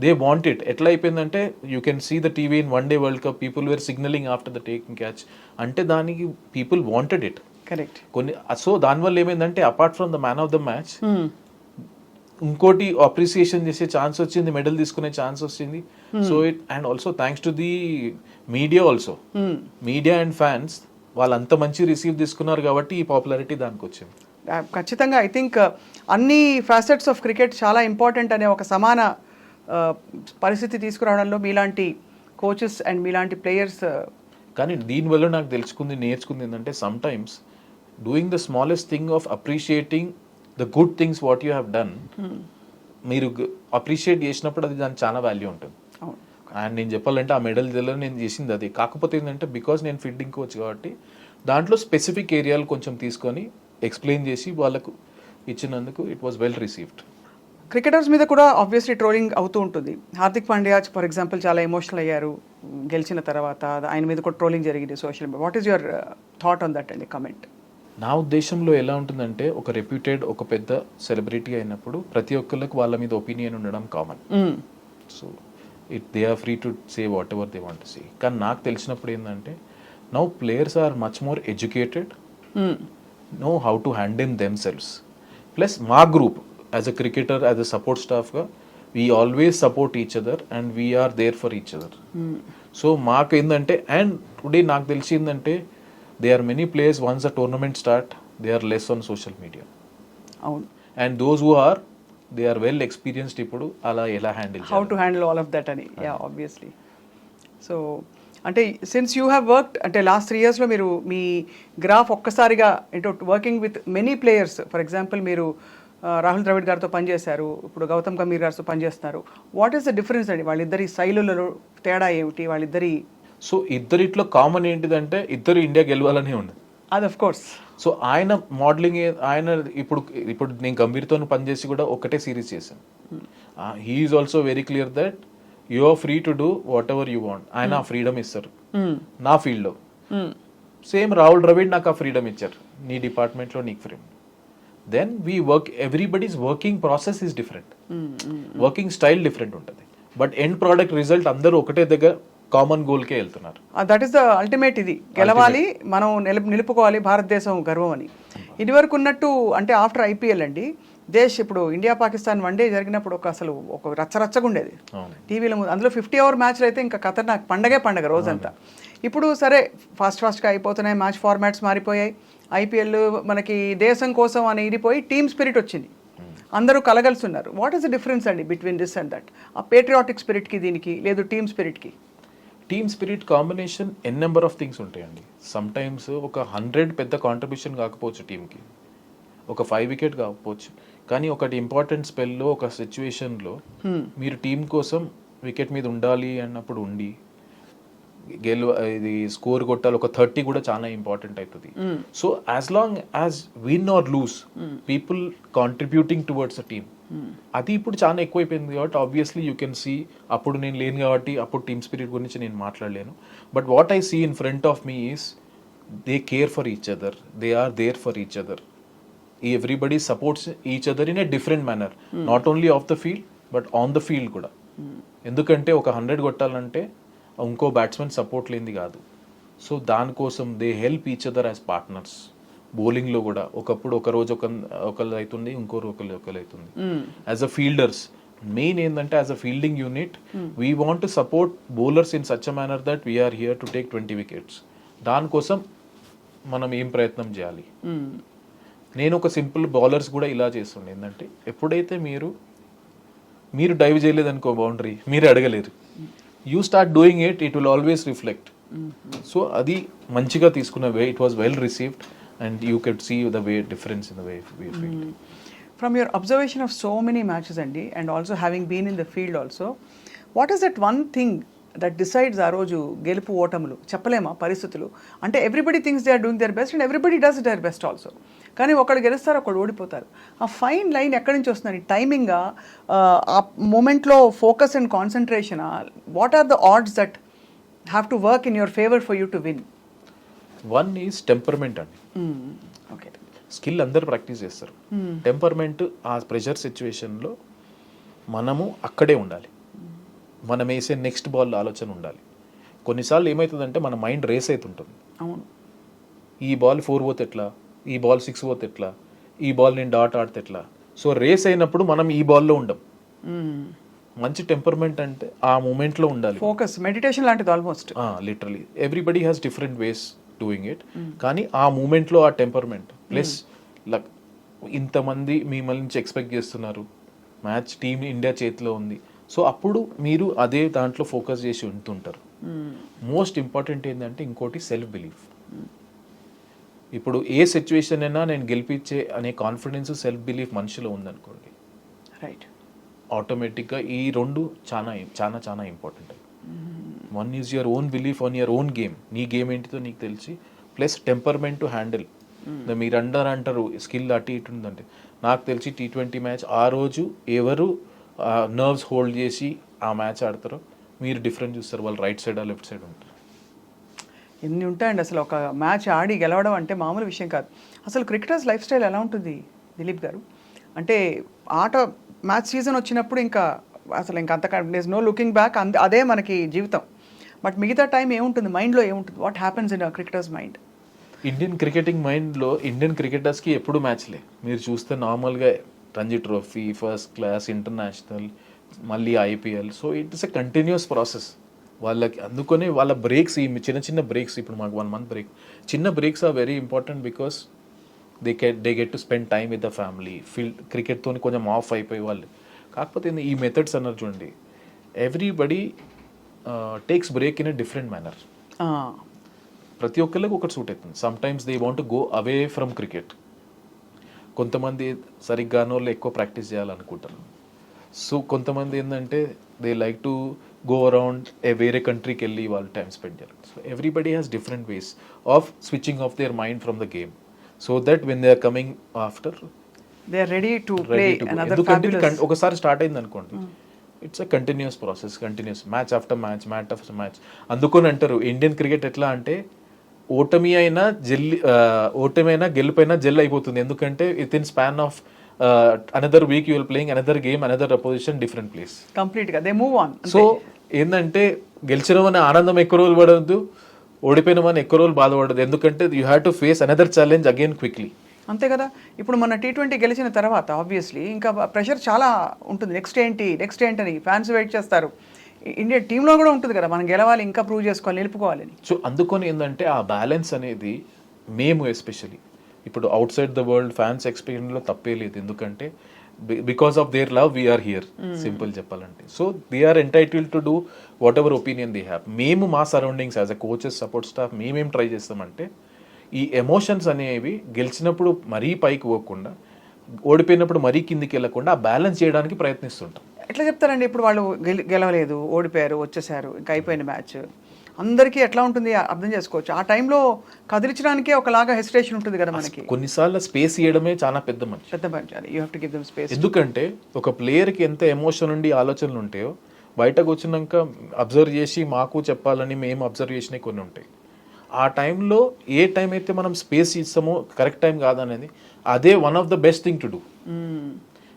they want it. ఎట్లా అయిపోయిందంటే you can see the TV in one day world cup people were signalling after the taking catch. అంటే దానికి పీపుల్ వాంటెడ్ ఇట్. కరెక్ట్. కొన్ని సో దానివల్ల ఏమైందంటే apart from the man of the match ఇంకోటి appreciation చేసే chance వచ్చింది, medal తీసుకునే chance వచ్చింది. So it and also thanks to the media also, media and fans వాళ్ళంత మంచి రిసీవ్ తీసుకున్నారు కాబట్టి ఈ పాపులారిటీ దానికి వచ్చింది. ఖచ్చితంగా ఐ థింక్ అన్ని ఫ్యాసెట్స్ ఆఫ్ క్రికెట్ చాలా ఇంపార్టెంట్ అనే ఒక సమాన పరిస్థితి తీసుకురావడంలో మీలాంటి కోచెస్ అండ్ మీలాంటి ప్లేయర్స్. కానీ దీనివల్ల నాకు నేర్చుకుంది ఏంటంటే some times doing the smallest thing of appreciating the good things what you have done, మీరు అప్రిషియేట్ చేసినప్పుడు అది దానికి చాలా వాల్యూ ఉంటుంది. అండ్ నేను చెప్పాలంటే ఆ మెడల్ నేను చేసింది అది. కాకపోతే ఏంటంటే బికాస్ నేను ఫీల్డింగ్ కోచ్ కాబట్టి దాంట్లో స్పెసిఫిక్ ఏరియాలు కొంచెం తీసుకొని ఎక్స్ప్లెయిన్ చేసి వాళ్ళకు ఇచ్చినందుకు it was well received. Cricketers మీద కూడా ఆబ్వియస్లీ ట్రోలింగ్ అవుతూ ఉంటుంది. హార్దిక్ పాండ్యా ఫర్ ఎగ్జాంపుల్ చాలా ఎమోషనల్ అయ్యారు గెలిచిన తర్వాత. ఆయన మీద కూడా ట్రోలింగ్ జరిగింది social media. What is your thought on that అండి, కమెంట్? నా ఉద్దేశంలో ఎలా ఉంటుందంటే ఒక రెప్యూటెడ్ ఒక పెద్ద సెలబ్రిటీ అయినప్పుడు ప్రతి ఒక్కరికి వాళ్ళ మీద ఒపీనియన్ ఉండడం common. So they are free to say whatever they want to say. కానీ నాకు తెలిసినప్పుడు ఏంటంటే now players are much more educated, know how to handle themselves. Plus మా group as a cricketer, as a support staff ga we always support each other and we are there for each other. So మాకు ఏంటంటే and today నాకు తెలిసిందంటే there are many players once the tournament start they are less on social media. అవును. And those who are they are well experienced ఇప్పుడు అలా ఎలా handle how to handle all of that అని. Yeah, obviously. So అంటే since you have worked అంటే last 3 yearsలో మీరు మీ గ్రాఫ్ ఒక్కసారిగా అంటే working with many players, for example మీరు రాహుల్ ద్రవిడ్ గారితో పనిచేశారు, ఇప్పుడు గౌతమ్ గంభీర్ గారితో పనిచేస్తున్నారు. వాట్ ఈస్ ద డిఫరెన్స్ అండి వాళ్ళిద్దరి శైలులలో తేడా ఏమిటి వాళ్ళిద్దరి? సో ఇద్దరిట్లో కామన్ ఏంటిదంటే ఇద్దరు ఇండియా గెలవాలని ఉంది. అది ఆఫ్ కోర్స్. సో ఆయన మోడలింగ్ ఆయన ఇప్పుడు నేను గంభీర్తో పనిచేసి కూడా ఒకటే సిరీస్ చేశాను. He is also very clear that you are free to do whatever you want. ఆయన ఆ ఫ్రీడమ్ ఇస్తారు నా ఫీల్డ్లో. సేమ్ రాహుల్ ద్రవిడ్ నాకు ఆ ఫ్రీడమ్ ఇచ్చారు, నీ డిపార్ట్మెంట్లో నీకు freedom. Then we work, everybody's working process is different, working style different ఉంటుంది. బట్ ఎండ్ ప్రోడక్ట్ రిజల్ట్ అందరూ ఒకటే దగ్గర కామన్ గోల్కే వెళ్తున్నారు. That is the ultimate. ఇది గెలవాలి, మనం నిలుపుకోవాలి భారతదేశం గర్వం అని. ఇదివరకు ఉన్నట్టు అంటే ఆఫ్టర్ ఐపీఎల్ అండి ఇప్పుడు ఇండియా పాకిస్తాన్ వన్డే జరిగినప్పుడు అసలు ఒక రచ్చరచ్చగా ఉండేది టీవీలో. అందులో 50 ఓవర్ మ్యాచ్లు అయితే ఇంకా ఖతర్నాక్, పండగ రోజంతా. ఇప్పుడు సరే ఫాస్ట్గా అయిపోతున్నాయి, మ్యాచ్ ఫార్మాట్స్ మారిపోయాయి. ఐపీఎల్ మనకి దేశం కోసం అని ఇడిపోయి టీమ్ స్పిరిట్ వచ్చింది, అందరూ కలగలుస్తున్నారు. వాట్ ఈస్ ద డిఫరెన్స్ అండి బిట్వీన్ దిస్ అండ్ దట్? ఆ పేట్రియాటిక్ స్పిరిట్కి దీనికి లేదు టీమ్ స్పిరిట్కి? Team spirit combination n number of things ఉంటాయండి. సమ్ టైమ్స్ ఒక 100 పెద్ద కాంట్రిబ్యూషన్ కాకపోవచ్చు టీంకి, ఒక 5 వికెట్ కాకపోవచ్చు, కానీ ఒకటి ఇంపార్టెంట్ స్పెల్లో ఒక సిచ్యువేషన్లో మీరు టీం కోసం వికెట్ మీద ఉండాలి అన్నప్పుడు ఉండి ఇది స్కోర్ కొట్టాలి, ఒక 30 కూడా చాలా ఇంపార్టెంట్ అవుతుంది. So as long as win or lose people contributing towards a team, అది ఇప్పుడు చాలా ఎక్కువైపోయింది. కాబట్టి ఆబ్వియస్లీ యూ కెన్ సీ, అప్పుడు నేను లేను కాబట్టి అప్పుడు టీమ్ స్పిరిట్ గురించి నేను మాట్లాడలేను. But what I see in front of me is they care for each other, they are there for each other. Everybody supports each other in a different manner, not only off the field but on the field కూడా. ఎందుకంటే ఒక 100 కొట్టాలంటే ఇంకో batsmen support లేనిది కాదు, so దానికోసం they help each other as partners. బౌలింగ్లో కూడా ఒకప్పుడు ఒక రోజు ఒకళ్ళు అవుతుంది, ఇంకో ఒకళ్ళు అవుతుంది. యాజ్ అ ఫీల్డర్స్ మెయిన్ ఏంటంటే as a fielding unit we want to support bowlers in such a manner that we are here to take 20 wickets. దానికోసం మనం ఏం ప్రయత్నం చేయాలి. నేను ఒక సింపుల్ బౌలర్స్ కూడా ఇలా చేస్తుండే ఏంటంటే ఎప్పుడైతే మీరు డైవ్ చేయలేదనుకో బౌండరీ మీరు అడగలేరు. You start doing it will always reflect. So అది మంచిగా తీసుకున్న way, it was well received and you could see the way difference in the way we field. From your observation of so many matches అండి, and also having been in the field also, what is that one thing that decides ఆ రోజు గెలుపు ఓటములు? చెప్పలేమా పరిస్థితులు అంటే everybody thinks they are doing their best and everybody does their best also. కానీ ఒకళ్ళు గెలుస్తారు, ఒకళ్ళు ఓడిపోతారు. ఆ ఫైన్ లైన్ ఎక్కడి నుంచి వస్తుంది? టైమింగా, ఆ మూమెంట్లో focus and concentration, what are the odds that have to work in your favour for you to win? One is temperament అండి. ఓకే, స్కిల్ అందరు ప్రాక్టీస్ చేస్తారు. టెంపర్మెంట్ ఆ ప్రెషర్ సిచ్యువేషన్లో మనము అక్కడే ఉండాలి. మనం వేసే నెక్స్ట్ బాల్ ఆలోచన ఉండాలి. కొన్నిసార్లు ఏమవుతుందంటే మన మైండ్ రేస్ అవుతుంటుంది. అవును, ఈ బాల్ 4 పోతే ఎట్లా, ఈ బాల్ 6 పోతే ఎట్లా, ఈ బాల్ నేను డాట్ ఆడితే ఎట్లా. సో రేస్ అయినప్పుడు మనం ఈ బాల్లో ఉండం. మంచి టెంపర్మెంట్ అంటే ఆ మూమెంట్లో ఉండాలి. ఫోకస్, మెడిటేషన్ లాంటిది almost. Literally everybody has different ways doing it. కానీ ఆ మూమెంట్లో ఆ టెంపర్మెంట్ ప్లస్ లక్, ఇంతమంది మిమ్మల్ని నుంచి ఎక్స్పెక్ట్ చేస్తున్నారు, మ్యాచ్ టీమ్ ఇండియా చేతిలో ఉంది. సో అప్పుడు మీరు అదే దాంట్లో ఫోకస్ చేసి ఉంటుంటారు. మోస్ట్ ఇంపార్టెంట్ ఏంటంటే ఇంకోటి సెల్ఫ్ బిలీఫ్. ఇప్పుడు ఏ సిచ్యువేషన్ అయినా నేను గెలిపించే అనే కాన్ఫిడెన్స్, సెల్ఫ్ బిలీఫ్ మనిషిలో ఉందనుకోండి, రైట్, ఆటోమేటిక్గా ఈ రెండు చాలా చాలా చాలా important. One is your own belief on your own game, నీ గేమ్ ఏంటిదో నీకు తెలిసి, ప్లస్ టెంపర్మెంట్ టు హ్యాండిల్. మీరు అంటారు స్కిల్ అటు ఇటు ఉందంటే, నాకు తెలిసి T20 మ్యాచ్ ఆ రోజు ఎవరు నర్వ్స్ హోల్డ్ చేసి ఆ మ్యాచ్ ఆడతారో మీరు డిఫరెంట్ చూస్తారు. వాళ్ళు రైట్ సైడ్ లెఫ్ట్ సైడ్ ఉంటారు. ఎన్ని ఉంటాయండి అసలు. ఒక మ్యాచ్ ఆడి గెలవడం అంటే మామూలు విషయం కాదు. అసలు క్రికెటర్స్ లైఫ్ స్టైల్ ఎలా ఉంటుంది దిలీప్ గారు? అంటే ఆట మ్యాచ్ సీజన్ వచ్చినప్పుడు ఇంకా అసలు ఇంకా అంతకంటే నో లుకింగ్ బ్యాక్, అదే మనకి జీవితం. బట్ మిగతా టైం ఏముంటుంది మైండ్లో, ఏముంటుంది? What happens in cricketers mind? Indian cricketing మైండ్లో ఇండియన్ క్రికెటర్స్కి ఎప్పుడు మ్యాచ్లే. మీరు చూస్తే నార్మల్గా Ranji trophy, first class, international, మళ్ళీ IPL. So it's a continuous process వాళ్ళకి. అందుకనే వాళ్ళ బ్రేక్స్, ఈ చిన్న చిన్న బ్రేక్స్, ఇప్పుడు మాకు 1 month బ్రేక్, చిన్న breaks are very important because they get to spend time with the family. క్రికెట్తో కొంచెం ఆఫ్ అయిపోయి వాళ్ళు. కాకపోతే ఈ మెథడ్స్ అన్నారు చూడండి, everybody takes break in a different manner. ప్రతి ఒక్కరికి ఒకటి సూట్ అవుతుంది. Sometimes they want go away from cricket. కొంతమంది సరిగ్గానో ఎక్కువ ప్రాక్టీస్ చేయాలనుకుంటారు. సో కొంతమంది ఏంటంటే they like to go around వేరే కంట్రీకి వెళ్ళి వాళ్ళు టైం స్పెండ్ చేయాలి. So everybody has different ways of switching off their mind from the game, so that when they are coming after they are ready to play another fabulous. ఎందుకంటే ఒకసారి start అయింది అనుకోండి, it's a continuous process, continuous match after match, match after match. అందుకని అంటారు Indian cricket ఎట్లా అంటే ఓటమి అయినా గెలుపైనా జెల్ అయిపోతుంది. ఎందుకంటే with in span of another week you will playing another game, another opposition, different place. కంప్లీట్గా దే మూవ్ ఆన్. సో ఏంటంటే గెలిచినమని ఆనందం ఎక్కువ రోజులు పడవద్దు, ఓడిపోయినామని ఎక్కువ రోజులు బాధపడదు. ఎందుకంటే you have to face another challenge again quickly. అంతే కదా. ఇప్పుడు మన T20 గెలిచిన తర్వాత ఆబ్వియస్లీ ఇంకా ప్రెషర్ చాలా ఉంటుంది. నెక్స్ట్ ఏంటి అని ఫ్యాన్స్ వెయిట్ చేస్తారు. ఇండియా టీంలో కూడా ఉంటుంది కదా, మనం గెలవాలి, ఇంకా ప్రూవ్ చేసుకోవాలి, నిలుపుకోవాలని. సో అందుకని ఏంటంటే ఆ బ్యాలెన్స్ అనేది మేము ఎస్పెషలీ ఇప్పుడు outside the world fans ఎక్స్పీరియన్స్లో తప్పే లేదు. ఎందుకంటే because of their love we're here, simple చెప్పాలంటే. So they are entitled to do whatever opinion they have. మేము మా surroundings as a coaches, support staff మేమేం ట్రై చేస్తామంటే ఈ ఎమోషన్స్ అనేవి గెలిచినప్పుడు మరీ పైకి పోకుండా, ఓడిపోయినప్పుడు మరీ కిందికి వెళ్ళకుండా బ్యాలెన్స్ చేయడానికి ప్రయత్నిస్తుంటాం. ఎట్లా చెప్తారండి? ఇప్పుడు వాళ్ళు గెలవలేదు, ఓడిపోయారు, వచ్చేసారు, ఇంకా అయిపోయిన మ్యాచ్, అందరికీ ఎట్లా ఉంటుంది అర్థం చేసుకోవచ్చు. ఆ టైంలో కదిలించడానికే ఒకలాగా హెసిటేషన్ ఉంటుంది కదా మనకి. కొన్నిసార్లు స్పేస్ ఇవ్వడమే చాలా పెద్ద మంచి. You have to give them space. ఎందుకంటే ఒక ప్లేయర్కి ఎంత ఎమోషన్ ఉండి ఆలోచనలు ఉంటాయో బయటకు వచ్చినాక అబ్జర్వ్ చేసి మాకు చెప్పాలని మేము అబ్జర్వ్ చేసినవి కొన్ని ఉంటాయి. ఆ టైంలో ఏ టైం అయితే మనం స్పేస్ ఇస్తామో కరెక్ట్ టైం కాదనేది అదే one of the best thing to do.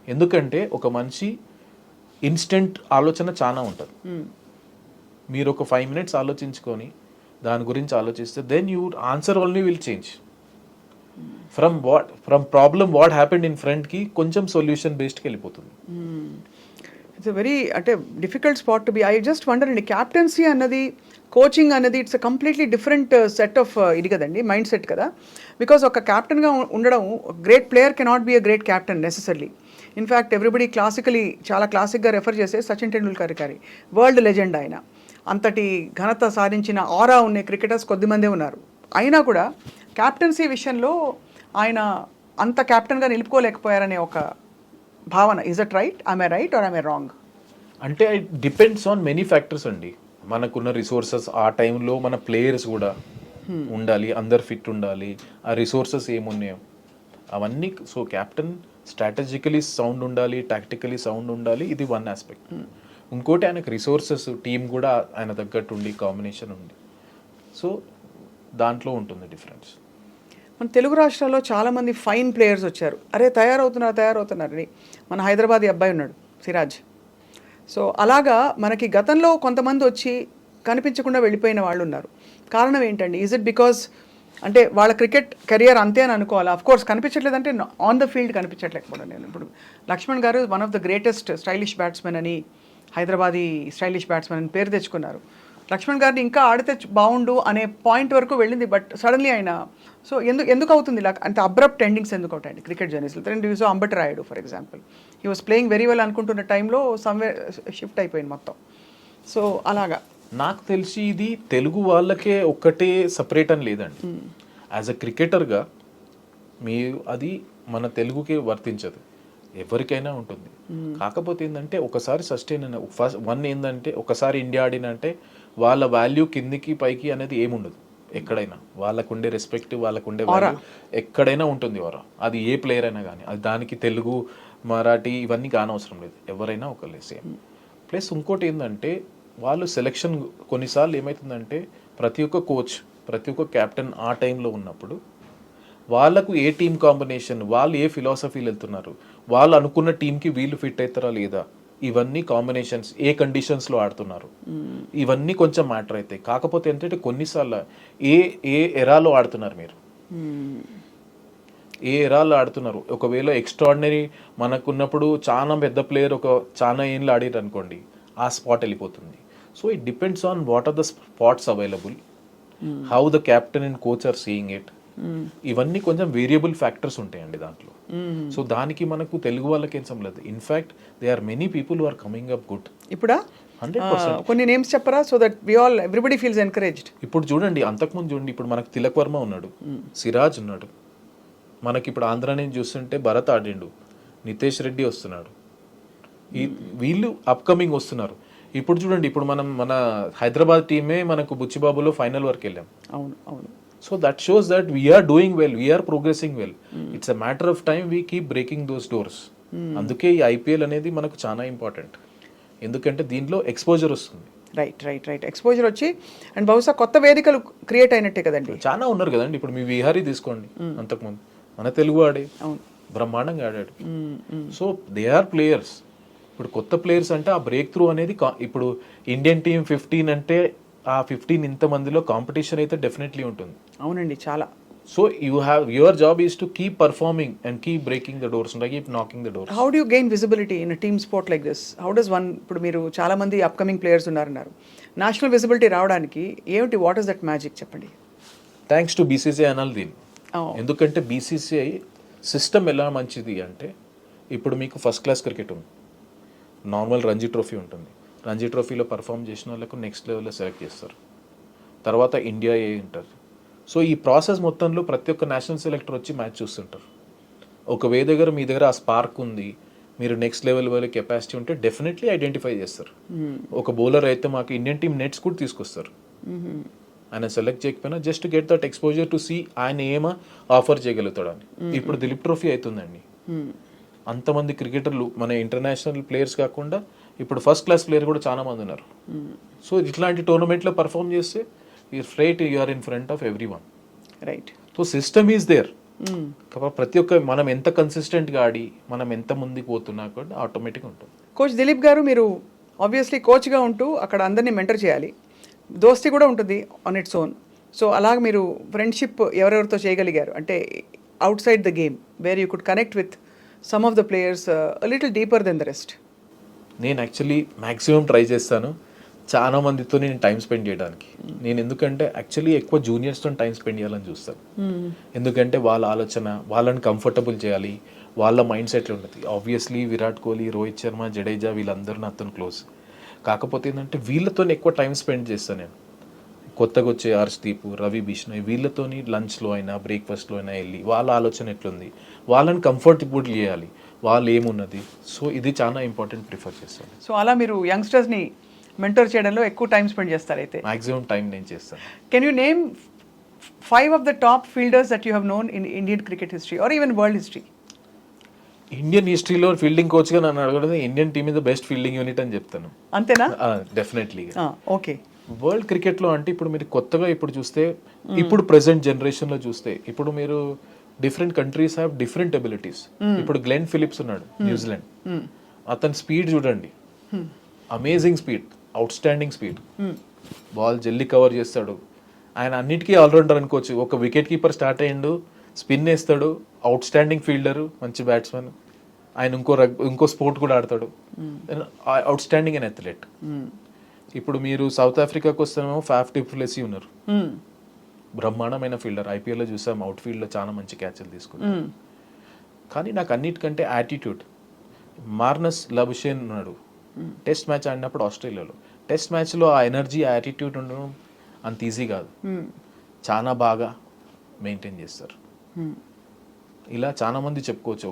ఎందుకంటే ఒక మనిషి ఇన్స్టెంట్ ఆలోచన చాలా ఉంటుంది. మీరు ఒక 5 minutes ఆలోచించుకొని దాని గురించి ఆలోచిస్తే then you answer only will change from problem what happened in ఫ్రంట్కి కొంచెం సొల్యూషన్ బేస్డ్కి వెళ్ళిపోతుంది. ఇట్స్ అ వెరీ అంటే difficult spot to be. I just wonder అండి, క్యాప్టెన్సీ అన్నది, కోచింగ్ అన్నది it's a completely different set of ఇది కదండి, మైండ్ సెట్ కదా. బికాజ్ ఒక క్యాప్టెన్గా ఉండడం, great player cannot be a great captain necessarily. In fact everybody classically చాలా క్లాసిక్గా రెఫర్ చేసే సచిన్ టెండూల్కర్ గారి, వరల్డ్ లెజెండ్ ఆయన. అంతటి ఘనత సాధించిన ఆరా ఉన్న క్రికెటర్స్ కొద్దిమందే ఉన్నారు. అయినా కూడా క్యాప్టెన్సీ విషయంలో ఆయన అంత క్యాప్టెన్గా నిలుపుకోలేకపోయారనే ఒక భావన. Is that right? I right or I wrong? అంటే it depends on many factors అండి. మనకున్న రిసోర్సెస్, ఆ టైంలో మన ప్లేయర్స్ కూడా ఉండాలి, అందరు ఫిట్ ఉండాలి, ఆ రిసోర్సెస్ ఏమున్నాయో అవన్నీ. సో క్యాప్టెన్ స్ట్రాటజికలీ సౌండ్ ఉండాలి, టాక్టికలీ సౌండ్ ఉండాలి, ఇది వన్ ఆస్పెక్ట్. ఇంకోటి ఆయనకు రిసోర్సెస్, టీం కూడా ఆయన తగ్గట్టు ఉండి, కాంబినేషన్ ఉంది. సో దాంట్లో ఉంటుంది డిఫరెన్స్. మన తెలుగు రాష్ట్రాల్లో చాలామంది ఫైన్ ప్లేయర్స్ వచ్చారు. అరే తయారవుతున్నారని మన హైదరాబాదీ అబ్బాయి ఉన్నాడు, సిరాజ్. సో అలాగా మనకి గతంలో కొంతమంది వచ్చి కనిపించకుండా వెళ్ళిపోయిన వాళ్ళు ఉన్నారు. కారణం ఏంటండి? ఈజ్ ఇట్ బికాజ్ అంటే వాళ్ళ క్రికెట్ కెరియర్ అంతే అని అనుకోవాలా? ఆఫ్ కోర్స్ కనిపించట్లేదంటే ఆన్ ద ఫీల్డ్ కనిపించట్లేకపోవడం. నేను ఇప్పుడు Laxman garu one of the greatest stylish batsmen అని, హైదరాబాదీ స్టైలిష్ బ్యాట్స్మెన్ అని పేరు తెచ్చుకున్నారు. లక్ష్మణ్ గారిని ఇంకా ఆడితే బాగుండు అనే పాయింట్ వరకు వెళ్ళింది. బట్ సడన్లీ ఆయన, సో ఎందుకు అవుతుంది ఇలా? అంత అబ్రప్ట్ ఎండింగ్స్ ఎందుకు అవుతాయండి క్రికెట్ జర్నీస్లో? యూజో Ambati Rayudu for example, he was playing very well అనుకుంటున్న టైంలో సమ్వేర్ షిఫ్ట్ అయిపోయింది మొత్తం. సో అలాగా నాకు తెలిసి ఇది తెలుగు వాళ్ళకే ఒక్కటే సపరేట్ అని లేదండి. యాజ్ అ క్రికెటర్గా మీరు అది మన తెలుగుకే వర్తించదు, ఎవరికైనా ఉంటుంది. కాకపోతే ఏంటంటే ఒకసారి సస్టైన్ అయిన ఫస్ట్ వన్ ఏంటంటే, ఒకసారి ఇండియా ఆడినంటే వాళ్ళ వాల్యూ కిందికి పైకి అనేది ఏముండదు. ఎక్కడైనా వాళ్ళకుండే రెస్పెక్ట్, వాళ్ళకుండే వాల్యూ ఎక్కడైనా ఉంటుంది. అది ఏ ప్లేయర్ అయినా కానీ, అది దానికి తెలుగు, మరాఠీ ఇవన్నీ కానవసరం లేదు, ఎవరైనా ఒకళ్ళే సేమ్. ప్లస్ ఇంకోటి ఏంటంటే వాళ్ళు సెలెక్షన్ కొన్నిసార్లు ఏమవుతుందంటే, ప్రతి ఒక్క కోచ్, ప్రతి ఒక్క క్యాప్టెన్ ఆ టైంలో ఉన్నప్పుడు వాళ్ళకు ఏ టీం కాంబినేషన్, వాళ్ళు ఏ ఫిలాసఫీలు వెళ్తున్నారు, వాళ్ళు అనుకున్న టీంకి వీళ్ళు ఫిట్ అవుతారా లేదా, ఇవన్నీ కాంబినేషన్స్, ఏ కండిషన్స్లో ఆడుతున్నారు, ఇవన్నీ కొంచెం మ్యాటర్ అవుతాయి. కాకపోతే ఏంటంటే కొన్నిసార్లు ఏ ఎరాలో ఆడుతున్నారు మీరు, ఏ ఎరాలో ఆడుతున్నారు. ఒకవేళ ఎక్స్ట్రాడినరీ మనకున్నప్పుడు చాలా పెద్ద ప్లేయర్ ఒక చాలా ఏళ్ళు ఆడారు అనుకోండి, ఆ స్పాట్ వెళ్ళిపోతుంది. So it depends on what are the spots available, how the captain and coach are seeing it. ఇవన్నీ కొంచెం వేరియబుల్ ఫ్యాక్టర్స్ ఉంటాయండి దాంట్లో. సో దానికి మనకు తెలుగు వాళ్ళకి ఏం సంబంధం లేదు. In fact they are many people who are coming up good. ఇప్పుడా 100% కొన్ని నేమ్స్ చెప్పరా, so that we all everybody feels encouraged. ఇప్పుడు చూడండి, అంతకుముందు చూడండి, ఇప్పుడు మనకు తిలక్ వర్మ ఉన్నాడు, సిరాజ్ ఉన్నాడు, మనకి ఇప్పుడు ఆంధ్ర నుంచి చూస్తుంటే భరత్ ఆడిండు, నితేష్ రెడ్డి వస్తున్నాడు, వీళ్ళు అప్కమింగ్ వస్తున్నారు. ఇప్పుడు చూడండి, ఇప్పుడు మన హైదరాబాద్ టీమే మనకు బుచ్చిబాబులో ఫైనల్ వరకు వెళ్ళాం. అవును అవును. So that shows that we are doing well, we are progressing well. It's a matter of time we keep breaking those doors. అందుకే ఈ ఐపీఎల్ అనేది మనకు చాలా ఇంపార్టెంట్, ఎందుకంటే దీంట్లో ఎక్స్పోజర్ వస్తుంది. రైట్ ఎక్స్పోజర్ వచ్చి అండ్ బహుశా కొత్త వేదికలు క్రియేట్ అయినట్టే కదండి. చాలా ఉన్నారు కదండి. ఇప్పుడు మీ విహారీ తీసుకోండి, అంతకుముందు మన తెలుగు ఆడే బ్రహ్మాండంగా ఆడాడు. So they are players. ఇప్పుడు కొత్త ప్లేయర్స్ అంటే ఆ బ్రేక్ త్రూ అనేది, ఇప్పుడు ఇండియన్ టీమ్ 15 అంటే ఆ 15 ఇంతమందిలో కాంపిటీషన్ అయితే డెఫినెట్లీ ఉంటుంది. అవునండి, చాలా. So your job is to keep performing and keep breaking the doors, keep knocking the doors. How do you gain visibility in team sport like this? How does one, ఇప్పుడు మీరు చాలా మంది upcoming players ఉన్నారన్నారు, national visibility రావడానికి ఏమిటి, what is that magic చెప్పండి? Thanks to BCCI అనాలి దీన్ని. ఎందుకంటే బీసీసీఐ సిస్టమ్ ఎలా మంచిది అంటే, ఇప్పుడు మీకు ఫస్ట్ క్లాస్ క్రికెట్ ఉంది, నార్మల్ రంజీ ట్రోఫీ ఉంటుంది, రంజీ ట్రోఫీలో పర్ఫామ్ చేసిన వాళ్ళకు నెక్స్ట్ లెవెల్లో సెలెక్ట్ చేస్తారు, తర్వాత ఇండియా ఏ ఉంటుంది. సో ఈ ప్రాసెస్ మొత్తంలో ప్రతి ఒక్క నేషనల్ సెలెక్టర్ వచ్చి మ్యాచ్ చూస్తుంటారు. ఒకవేళ మీ దగ్గర ఆ స్పార్క్ ఉంది, మీరు నెక్స్ట్ లెవెల్ వాళ్ళ కెపాసిటీ ఉంటే డెఫినెట్లీ ఐడెంటిఫై చేస్తారు. ఒక బౌలర్ అయితే మాకు ఇండియన్ టీమ్ నెట్స్ కూడా తీసుకొస్తారు, ఆయన సెలెక్ట్ చేయకపోయినా just get that exposure to see ఆయన ఏమా ఆఫర్ చేయగలుగుతాడని. ఇప్పుడు దిలీప్ ట్రోఫీ అవుతుందండి, అంతమంది క్రికెటర్లు మన ఇంటర్నేషనల్ ప్లేయర్స్ కాకుండా ఇప్పుడు ఫస్ట్ క్లాస్ ప్లేయర్ కూడా చాలా మంది ఉన్నారు. సో ఇట్లాంటి టోర్నమెంట్లో పర్ఫామ్ చేస్తే you are in front of every one. Right. So system is there. కాబట్టి ప్రతి ఒక్క మనం ఎంత కన్సిస్టెంట్గా ఆడి మనం ఎంత ముందుకు పోతున్నా కూడా ఆటోమేటిక్గా ఉంటుంది. కోచ్ దిలీప్ గారు, మీరు ఆబ్వియస్లీ కోచ్గా ఉంటూ అక్కడ అందరినీ మెంటర్ చేయాలి. దోస్తి కూడా ఉంటుంది ఆన్ ఇట్స్ ఓన్. సో అలాగ మీరు ఫ్రెండ్షిప్ ఎవరెవరితో చేయగలిగారు అంటే outside the game where you could connect with some of the players little deeper then the rest? నేను యాక్చువల్లీ మ్యాక్సిమం ట్రై చేస్తాను చాలా మందితో నేను టైం స్పెండ్ చేయడానికి. నేను ఎందుకంటే యాక్చువల్లీ ఎక్కువ జూనియర్స్తో టైం స్పెండ్ చేయాలని చూస్తాను. ఎందుకంటే వాళ్ళ ఆలోచన, వాళ్ళని కంఫర్టబుల్ చేయాలి, వాళ్ళ మైండ్ సెట్ ఉన్నది. ఆబ్వియస్లీ విరాట్ కోహ్లీ, రోహిత్ శర్మ, జడేజా వీళ్ళందరూ నాతో క్లోజ్. కాకపోతే ఏంటంటే వీళ్ళతో ఎక్కువ టైం స్పెండ్ చేస్తాను నేను. కొత్తగా వచ్చే హర్షదీప్, రవి బిష్ణోయ్ వీళ్ళతోని లంచ్లో అయినా బ్రేక్ఫాస్ట్లో అయినా వెళ్ళి వాళ్ళ ఆలోచన ఎట్లుంది, వాళ్ళని కంఫర్టబుల్ చేయాలి, వాళ్ళు ఏమున్నది. సో ఇది చాలా ఇంపార్టెంట్ ప్రిఫర్ చేస్తాను. సో అలా మీరు యంగ్స్టర్స్ని మెంటర్ చేయడంలో ఎక్కువ టైం స్పెండ్ చేస్తారు అయితే? మ్యాక్సిమం టైం నేను చేస్తాను. Can you name 5 of the top fielders that you have known in Indian cricket history or even world history? Indian హిస్టరీలో ఫీల్డింగ్ కోచ్గా నన్ను అడగడం Indian team is the best fielding unit అని చెప్తాను. అంతేనా? డెఫినెట్లీ. ఓకే. వరల్డ్ క్రికెట్లో అంటే ఇప్పుడు మీరు కొత్తగా ఇప్పుడు చూస్తే, ఇప్పుడు ప్రెసెంట్ జనరేషన్లో చూస్తే, ఇప్పుడు మీరు different countries have different abilities. ఇప్పుడు గ్లెన్ ఫిలిప్స్ ఉన్నాడు న్యూజిలాండ్, అతని స్పీడ్ చూడండి, amazing speed, out standing speed, ball జల్దీ కవర్ చేస్తాడు. ఆయన అన్నిటికీ ఆల్రౌండర్ అనుకోవచ్చు. ఒక వికెట్ కీపర్ స్టార్ట్ అయ్యిండు, స్పిన్ వేస్తాడు, అవుట్ స్టాండింగ్ ఫీల్డర్, మంచి బ్యాట్స్మెన్. ఆయన ఇంకో స్పోర్ట్ కూడా ఆడతాడు, అవుట్ స్టాండింగ్ అండ్ అథ్లెట్. ఇప్పుడు మీరు సౌత్ ఆఫ్రికాకి వస్తేనేమో ఫాఫ్ డు ప్లెసీ ఉన్నారు, బ్రహ్మాండమైన ఫీల్డర్. ఐపీఎల్లో చూసాం అవుట్ ఫీల్డ్లో చాలా మంచి క్యాచ్లు తీసుకున్నారు. కానీ నాకు అన్నిటికంటే యాటిట్యూడ్, మార్నస్ లబుషేన్ ఉన్నాడు. టెస్ట్ మ్యాచ్ ఆడినప్పుడు ఆస్ట్రేలియాలో, టెస్ట్ మ్యాచ్లో ఆ ఎనర్జీ, ఆ యాటిట్యూడ్ ఉండడం అంత ఈజీ కాదు. చాలా బాగా మెయింటైన్ చేస్తారు. ఇలా చాలా మంది చెప్పుకోవచ్చు.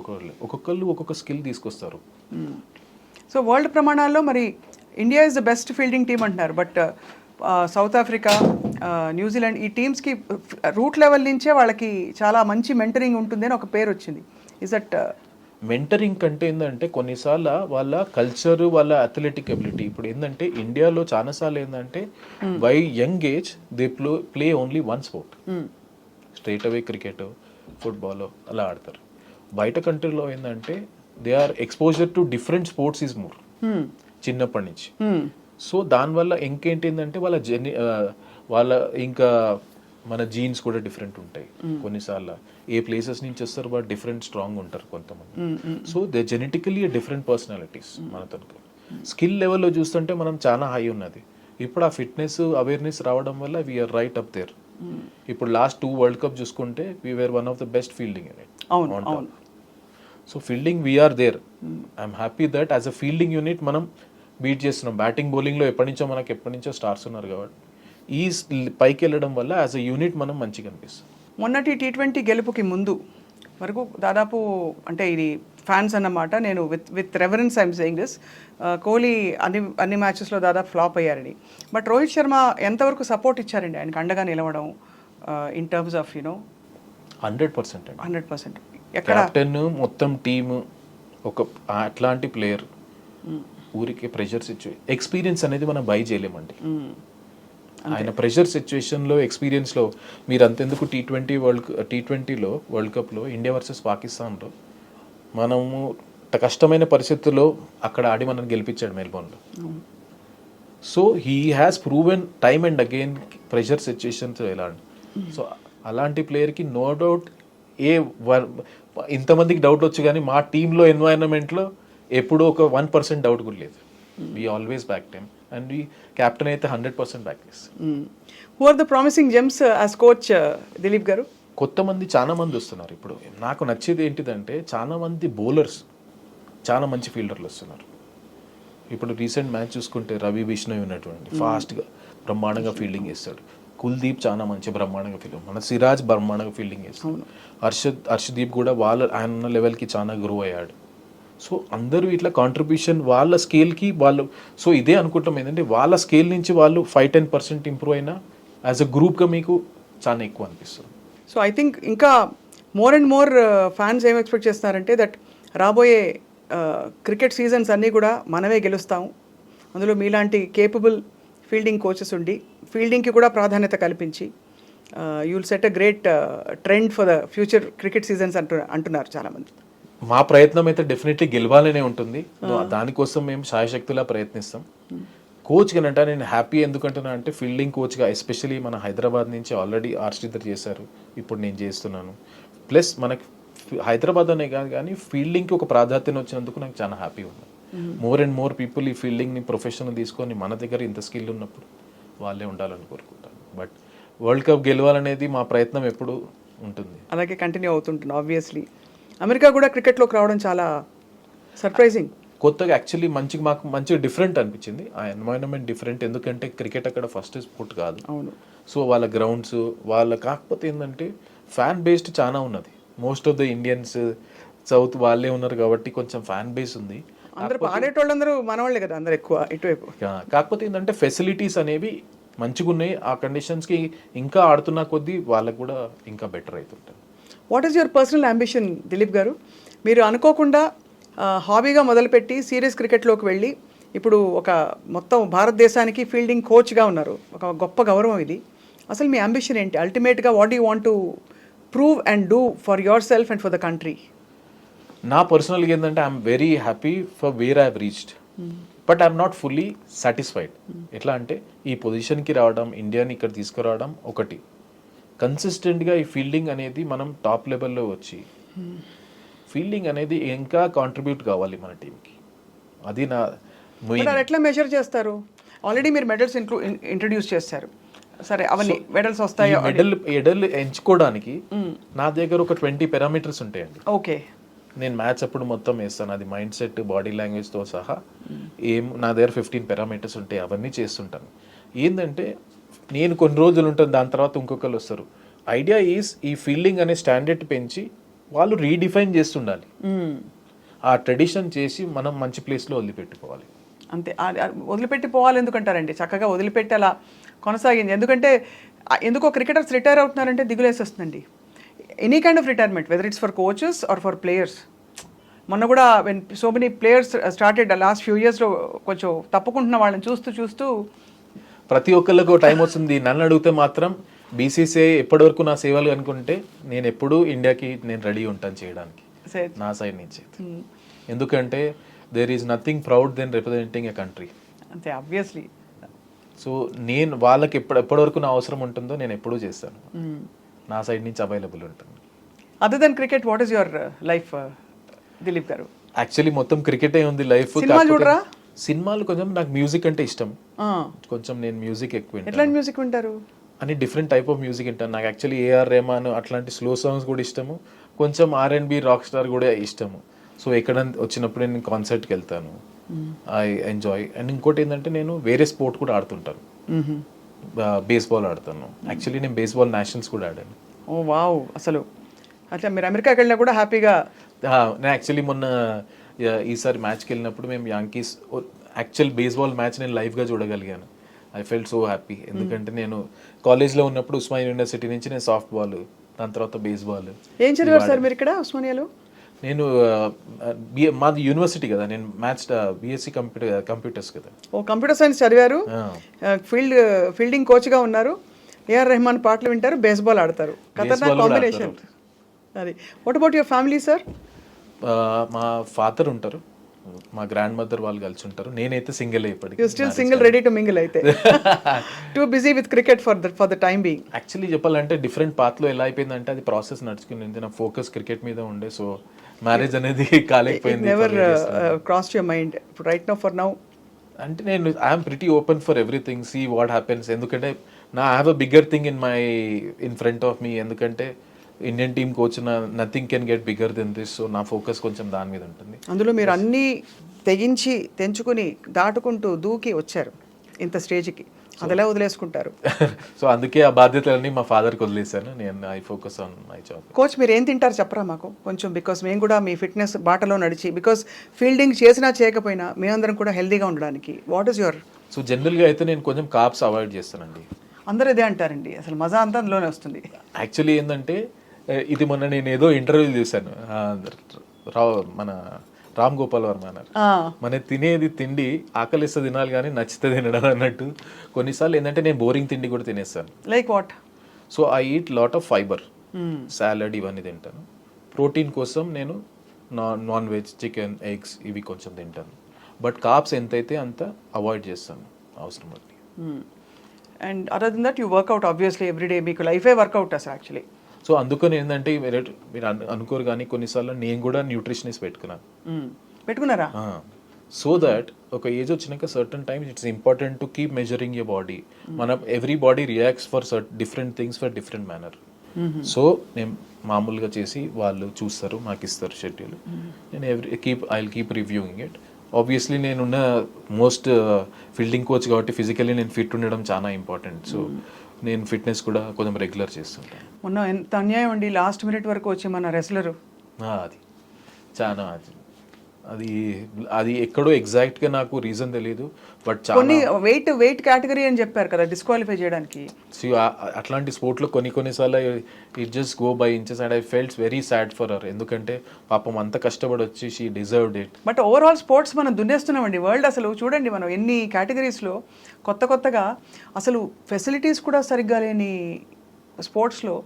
ఒక్కొక్కళ్ళు ఒక్కొక్క స్కిల్ తీసుకొస్తారు. సో వరల్డ్ ప్రమాణాల్లో మరి India is the best fielding team అంటున్నారు. బట్ సౌత్ ఆఫ్రికా, న్యూజిలాండ్ ఈ టీమ్స్కి రూట్ లెవెల్ నుంచే వాళ్ళకి చాలా మంచి మెంటరింగ్ ఉంటుంది అని ఒక పేరు వచ్చింది. ఇస్ దట్ మెంటరింగ్ కంటే ఏంటంటే కొన్నిసార్లు వాళ్ళ కల్చర్, వాళ్ళ అథ్లెటిక్ ఎబిలిటీ. ఇప్పుడు ఏంటంటే ఇండియాలో చాలాసార్లు ఏంటంటే by young age they play only one sport, straight away cricket, football అలా ఆడతారు. బయట కంట్రీలో ఏంటంటే they are exposure to different sports is more చిన్నప్పటి నుంచి. సో దానివల్ల ఇంకేంటిందంటే వాళ్ళ ఇంకా మన జీన్స్ కూడా డిఫరెంట్ ఉంటాయి. కొన్నిసార్లు ఏ ప్లేసెస్ నుంచి వస్తారు బట్ డిఫరెంట్ స్ట్రాంగ్ ఉంటారు కొంతమంది. So they genetically different personalities. మనతో స్కిల్ లెవెల్లో చూస్తుంటే మనం చాలా హై ఉన్నది. ఇప్పుడు ఆ ఫిట్నెస్ అవేర్నెస్ రావడం వల్ల వీఆర్ రైట్ అప్ దేర్. ఇప్పుడు లాస్ట్ 2 వరల్డ్ కప్ చూసుకుంటే we were one of the best fielding unit. So fielding we are there. I'm happy that as a fielding unit మనం బీట్ చేస్తున్నాం. బ్యాటింగ్ బౌలింగ్లో ఎప్పటి నుంచో స్టార్స్ ఉన్నారు కాబట్టి ఈ పైకి వెళ్ళడం వల్ల యాజ్ అ యూనిట్ మనం మంచిగా అనిపిస్తుంది. మొన్నటి T20 గెలుపుకి ముందు వరకు దాదాపు అంటే ఇది ఫ్యాన్స్ అన్నమాట, నేను with reference I'm saying this, Kohli అన్ని మ్యాచెస్లో దాదాపు ఫ్లాప్ అయ్యారని. బట్ రోహిత్ శర్మ ఎంతవరకు సపోర్ట్ ఇచ్చారండి ఆయనకు అండగా నిలవడం ఇన్ టర్మ్స్ ఆఫ్ 100%. 100%. కెప్టెన్, మొత్తం టీమ్, ఒక అట్లాంటి ప్లేయర్ ఊరికే ప్రెషర్ సిచ్యువేషన్, ఎక్స్పీరియన్స్ అనేది మనం బై చేయలేమండి. ఆయన ప్రెషర్ సిచ్యువేషన్లో, ఎక్స్పీరియన్స్లో మీరు అంతెందుకు T20లో వరల్డ్ కప్లో ఇండియా వర్సెస్ పాకిస్తాన్లో మనము కష్టమైన పరిస్థితుల్లో అక్కడ ఆడి మనం గెలిపించాడు మెల్బోర్న్లో. So he has proven time and again pressure situations ఎలా. సో అలాంటి ప్లేయర్కి నో డౌట్ ఇంతమందికి డౌట్ వచ్చు, కానీ మా టీంలో ఎన్వైరన్మెంట్లో ఎప్పుడూ ఒక 1% డౌట్ కూడా లేదు. We always back time and we captain అయితే 100% బ్యాక్ చేస్తాం. Who are the promising gems as coach Dilip garu? చాలా మంది వస్తున్నారు. ఇప్పుడు నాకు నచ్చేది ఏంటిదంటే చాలా మంది బౌలర్స్, చాలా మంచి ఫీల్డర్లు వస్తున్నారు. ఇప్పుడు రీసెంట్ మ్యాచ్ చూసుకుంటే రవి బిష్ణోయ్ ఉన్నటువంటి ఫాస్ట్గా బ్రహ్మాండంగా ఫీల్డింగ్ చేస్తాడు. కుల్దీప్ చాలా మంచి బ్రహ్మాండంగా ఫీల్డింగ్, మన సిరాజ్ బ్రహ్మాండంగా ఫీల్డింగ్ చేస్తాడు. హర్షదీప్ కూడా ఆయన ఉన్న లెవెల్కి చాలా గ్రో అయ్యాడు. సో అందరూ ఇట్లా కాంట్రిబ్యూషన్ వాళ్ళ స్కేల్కి వాళ్ళు. సో ఇదే అనుకుంటాం ఏంటంటే వాళ్ళ స్కేల్ నుంచి వాళ్ళు 5-10% ఇంప్రూవ్ అయినా యాజ్ అ గ్రూప్గా మీకు చాలా ఎక్కువ అనిపిస్తుంది. సో ఐ థింక్ ఇంకా మోర్ అండ్ మోర్ ఫ్యాన్స్ ఏం ఎక్స్పెక్ట్ చేస్తున్నారంటే దట్ రాబోయే క్రికెట్ సీజన్స్ అన్నీ కూడా మనమే గెలుస్తాము, అందులో మీలాంటి కేపబుల్ ఫీల్డింగ్ కోచెస్ ఉండి ఫీల్డింగ్కి కూడా ప్రాధాన్యత కల్పించి you will set a great trend for the future cricket seasons అంటున్నారు చాలామంది. మా ప్రయత్నం అయితే డెఫినెట్లీ గెలవాలనే ఉంటుంది. దానికోసం మేము శాయశక్తులా ప్రయత్నిస్తాం. కోచ్గా అంటే నేను హ్యాపీ ఎందుకంటున్నా అంటే ఫీల్డింగ్ కోచ్గా ఎస్పెషలీ మన హైదరాబాద్ నుంచి ఆల్రెడీ శ్రీధర్ చేశారు, ఇప్పుడు నేను చేస్తున్నాను. ప్లస్ మనకి హైదరాబాద్ అనే కాదు కానీ ఫీల్డింగ్కి ఒక ప్రాధాన్యత వచ్చినందుకు నాకు చాలా హ్యాపీ ఉంది. మోర్ అండ్ మోర్ పీపుల్ ఈ ఫీల్డింగ్ని ప్రొఫెషన్ తీసుకొని మన దగ్గర ఇంత స్కిల్ ఉన్నప్పుడు వాళ్ళే ఉండాలని కోరుకుంటాను. బట్ వరల్డ్ కప్ గెలవాలనేది మా ప్రయత్నం ఎప్పుడు ఉంటుంది, అలాగే కంటిన్యూ అవుతుంటుంది. ఆబ్వియస్లీ అమెరికా కూడా క్రికెట్లోకి రావడం చాలా సర్ప్రైజింగ్. కొత్తగా యాక్చువల్లీ మాకు మంచిగా డిఫరెంట్ అనిపించింది. ఆ ఎన్వైరన్మెంట్ డిఫరెంట్, ఎందుకంటే క్రికెట్ అక్కడ ఫస్ట్ స్పోర్ట్ కాదు. అవును. సో వాళ్ళ గ్రౌండ్స్ వాళ్ళ కాకపోతే ఏంటంటే ఫ్యాన్ బేస్డ్ చాలా ఉన్నది. Most of the Indians south వాళ్ళే ఉన్నారు కాబట్టి కొంచెం ఫ్యాన్ బేస్ ఉంది. అందరూ ఆడేటోళ్ళందరూ మనవాళ్ళే కదా అందరు ఎక్కువ ఇటువైపు. కాకపోతే ఏంటంటే ఫెసిలిటీస్ అనేవి మంచిగా ఉన్నాయి. ఆ కండిషన్స్కి ఇంకా ఆడుతున్న కొద్దీ వాళ్ళకు కూడా ఇంకా బెటర్ అవుతుంటుంది. What is your personal ambition Dilip garu? మీరు అనుకోకుండా హాబీగా మొదలుపెట్టి సీరియస్ క్రికెట్లోకి వెళ్ళి ఇప్పుడు ఒక మొత్తం భారతదేశానికి ఫీల్డింగ్ కోచ్గా ఉన్నారు. ఒక గొప్ప గౌరవం ఇది. అసలు మీ అంబిషన్ ఏంటి? అల్టిమేట్గా what you want to prove and do for your self and for the country? నా పర్సనల్గా ఏంటంటే I'm very happy for where I have reached, but I'm not fully satisfied. ఎట్లా అంటే ఈ పొజిషన్కి రావడం, ఇండియాని ఇక్కడ తీసుకురావడం ఒకటి, కన్సిస్టెంట్గా ఈ ఫీల్డింగ్ అనేది మనం టాప్ లెవెల్లో వచ్చి ఫీల్డింగ్ అనేది ఇంకా కాంట్రిబ్యూట్ కావాలి మన టీంకి. అది నా మెయిన్. ఎట్లా మెజర్ చేస్తారు? ఆల్రెడీ మీరు మెడల్స్ ఇంట్రడ్యూస్ చేస్తారు, సరే అవన్నీ మెడల్స్ వస్తాయి. మెడల్ ఎంచుకోవడానికి నా దగ్గర ఒక 20 పారామీటర్స్ ఉంటాయండి. ఓకే. నేను మ్యాచ్ అప్పుడు మొత్తం వేస్తాను, అది మైండ్ సెట్, బాడీ లాంగ్వేజ్తో సహా. నా దగ్గర 15 పారామీటర్స్ ఉంటాయి, అవన్నీ చేస్తుంటాను. ఏంటంటే నేను కొన్ని రోజులు ఉంటాను, దాని తర్వాత ఇంకొకరు వస్తారు. ఐడియా ఈజ్ ఈ ఫీల్డింగ్ అనే స్టాండర్డ్ పెంచి వాళ్ళు రీడిఫైన్ చేస్తుండాలి. ఆ ట్రెడిషన్ చేసి మనం మంచి ప్లేస్లో వదిలిపెట్టుకోవాలి. అంతే. వదిలిపెట్టిపోవాలి ఎందుకంటారండి? చక్కగా వదిలిపెట్టి అలా కొనసాగింది. ఎందుకంటే ఎందుకో క్రికెటర్స్ రిటైర్ అవుతున్నారంటే దిగులేసి వస్తుందండి. Any kind of retirement, whether it's for coaches or for players. మొన్న కూడా when so many players started last few ఇయర్స్లో కొంచెం తప్పుకుంటున్న వాళ్ళని చూస్తూ ప్రతి ఒక్కళ్ళకు టైం వస్తుంది. నన్ను అడిగితే మాత్రం బీసీసీఐ ఎప్పటివరకు నా సేవలు అనుకుంటే నేను ఎప్పుడూ ఇండియాకి నేను రెడీ ఉంటాను చేయడానికి నా సైడ్ నుంచి. ఎందుకంటే there is nothing proud then representing a country. అంతే, ఆబ్వియస్లీ. సో నేను వాళ్ళకి ఎప్పటివరకు నా అవసరం ఉంటుందో నేను ఎప్పుడూ చేస్తాను, నా సైడ్ నుంచి అవైలబుల్ ఉంటుంది. Other then cricket what is your life Dilip garu? Actually మొత్తం క్రికెటే ఉంది లైఫ్. చూడరా? సినిమాలు కొంచెం నాకు మ్యూజిక్ అంటే ఇష్టం, కొంచెం నేను మ్యూజిక్ ఎక్కువ వింటాను. ఎట్లాంటి మ్యూజిక్ వింటారు? అని డిఫరెంట్ టైప్ ఆఫ్ మ్యూజిక్ వింటాను. నాకు యాక్చువల్లీ ఏఆర్ రెహమాన్ అట్లాంటి స్లో సాంగ్స్ కూడా ఇష్టము, కొంచెం R&B రాక్ స్టార్ కూడా ఇష్టము. సో ఎక్కడ వచ్చినప్పుడు నేను కాన్సర్ట్కి వెళ్తాను, ఐ ఎంజాయ్. అండ్ ఇంకోటి ఏంటంటే నేను వేరే స్పోర్ట్ కూడా ఆడుతుంటాను, బేస్బాల్ ఆడతాను. యాక్చువల్లీ నేను బేస్బాల్ నేషనల్స్ కూడా ఆడాను. ఓ వావ్! అసలు అట్లా మీరు అమెరికాకి వెళ్ళినా కూడా హ్యాపీగా? నేను యాక్చువల్లీ మొన్న ఈసారి మ్యాచ్కి వెళ్ళినప్పుడు మేము యాంకీస్ యాక్చువల్ బేస్బాల్ మ్యాచ్ నేను లైవ్గా చూడగలిగాను. I felt so happy. ఎందుకంటే నేను కాలేజ్లో ఉన్నప్పుడు ఉస్మానియా యూనివర్సిటీ నుంచి నేను సాఫ్ట్ బాల్, దాని తర్వాత బేస్బాల్. ఏం చదివారు సార్ మీరు ఇక్కడ ఉస్మానియాలో? నేను మాది యూనివర్సిటీ కదా, నేను మ్యాథ్స్ బీఎస్సీ కంప్యూటర్స్ కదా. ఓ కంప్యూటర్ సైన్స్ చదివారు, ఫీల్డింగ్ కోచ్గా ఉన్నారు, ఏఆర్ రెహమాన్ పాటలు వింటారు, బేస్బాల్ ఆడతారు. ఖతర్నాక్ కాంబినేషన్ అది. What about your family sir? మా ఫాదర్ ఉంటారు, మా గ్రాండ్ మదర్ వాళ్ళు కలిసి ఉంటారు. నేనైతే సింగిల్ ఇప్పటికి. Still single, ready to mingle అయితే? Too busy with cricket for the time being. Actually చెప్పాలంటే డిఫరెంట్ పాత్లో ఎలా అయిపోయిందంటే అది ప్రాసెస్ నడుచుకుని నా ఫోకస్ క్రికెట్ మీద ఉండే, సో మ్యారేజ్ అనేది కాలేకపోయింది. Never crossed your mind right now for now? అంటే నేను I'm pretty open for everything, see what happens. ఎందుకంటే I have a bigger thing in front of me. ఎందుకంటే Indian team coach, nothing can get bigger then this. So నా focus కొంచెం దాని మీద ఉంటుంది. అందులో మీరు అన్నీ తెగించి తెంచుకుని దాటుకుంటూ దూకి వచ్చారు ఇంత స్టేజ్కి, అది ఎలా వదిలేసుకుంటారు? సో అందుకే ఆ బాధ్యతలన్నీ మా ఫాదర్కి వదిలేశాను. నేను I focus on my job. Coach మీరు ఏం తింటారు చెప్పరా మాకు కొంచెం? బికాస్ మేము కూడా మీ ఫిట్నెస్ బాటలో నడిచి, బికాస్ ఫీల్డింగ్ చేసినా చేయకపోయినా మేమందరం కూడా హెల్దీగా ఉండడానికి వాట్ ఈస్ యువర్? సో జనరల్గా అయితే నేను కొంచెం కార్బ్స్ అవాయిడ్ చేస్తానండి. అందరూ ఇదే అంటారండి, అసలు మజా అంతా అందులోనే వస్తుంది. యాక్చువల్లీ ఏంటంటే ఇది మొన్న నేను ఏదో ఇంటర్వ్యూ చూశాను, మన రామ్ గోపాల్ వర్మ అన్నారు, మన తినేది తిండి ఆకలిస్తే తినాలి కానీ నచ్చితే తినడం అన్నట్టు. కొన్నిసార్లు ఏంటంటే నేను బోరింగ్ తిండి కూడా తినేస్తాను. Like what? So I eat lot of fibre, salad ఇవన్నీ తింటాను. ప్రోటీన్ కోసం నేను నాన్ వెజ్, చికెన్, ఎగ్స్ ఇవి కొంచెం తింటాను. బట్ కార్బ్స్ ఎంతైతే అంత అవాయిడ్ చేస్తాను. అవసరం పడి. And other then that you workout obviously everyday, మీకు లైఫే వర్కౌట్ అసలు యాక్చువల్లీ. సో అందుకని ఏంటంటే మీరు అనుకోరు కానీ కొన్నిసార్లు నేను కూడా న్యూట్రిషనిస్ట్ పెట్టుకున్నాను. పెట్టుకున్నారా? సో దట్ ఒక ఏజ్ వచ్చినాక certain times it's important to keep measuring your body. మన every body reacts for different things for different manner. So నేను మామూలుగా చేసి వాళ్ళు చూస్తారు, నాకు ఇస్తారు షెడ్యూల్. నేను I keep reviewing it. Obviously నేనున్న మోస్ట్ ఫీల్డింగ్ కోచ్ కాబట్టి ఫిజికల్లీ నేను ఫిట్ ఉండడం చాలా ఇంపార్టెంట్. సో నేను ఫిట్నెస్ కూడా కొంచెం రెగ్యులర్ చేస్తుంటాను. మొన్న ఎంత అన్యాయం అండి, లాస్ట్ మినిట్ వరకు వచ్చి మన రెస్లరు. అది చాలా అది ఎక్కడో ఎగ్జాక్ట్గా నాకు రీజన్ తెలియదు, బట్ కొన్ని వెయిట్ కేటగిరీ అని చెప్పారు కదా డిస్క్వాలిఫై చేయడానికి. అట్లాంటి స్పోర్ట్లో కొన్నిసార్లు it just go by inches and I felt very sad for her. ఎందుకంటే పాపం అంత కష్టపడి వచ్చి she deserved it. But overall sports మనం దున్నేస్తున్నామండి వరల్డ్. అసలు చూడండి మనం ఎన్ని కేటగిరీస్లో కొత్తగా అసలు ఫెసిలిటీస్ కూడా సరిగ్గా లేని స్పోర్ట్స్లో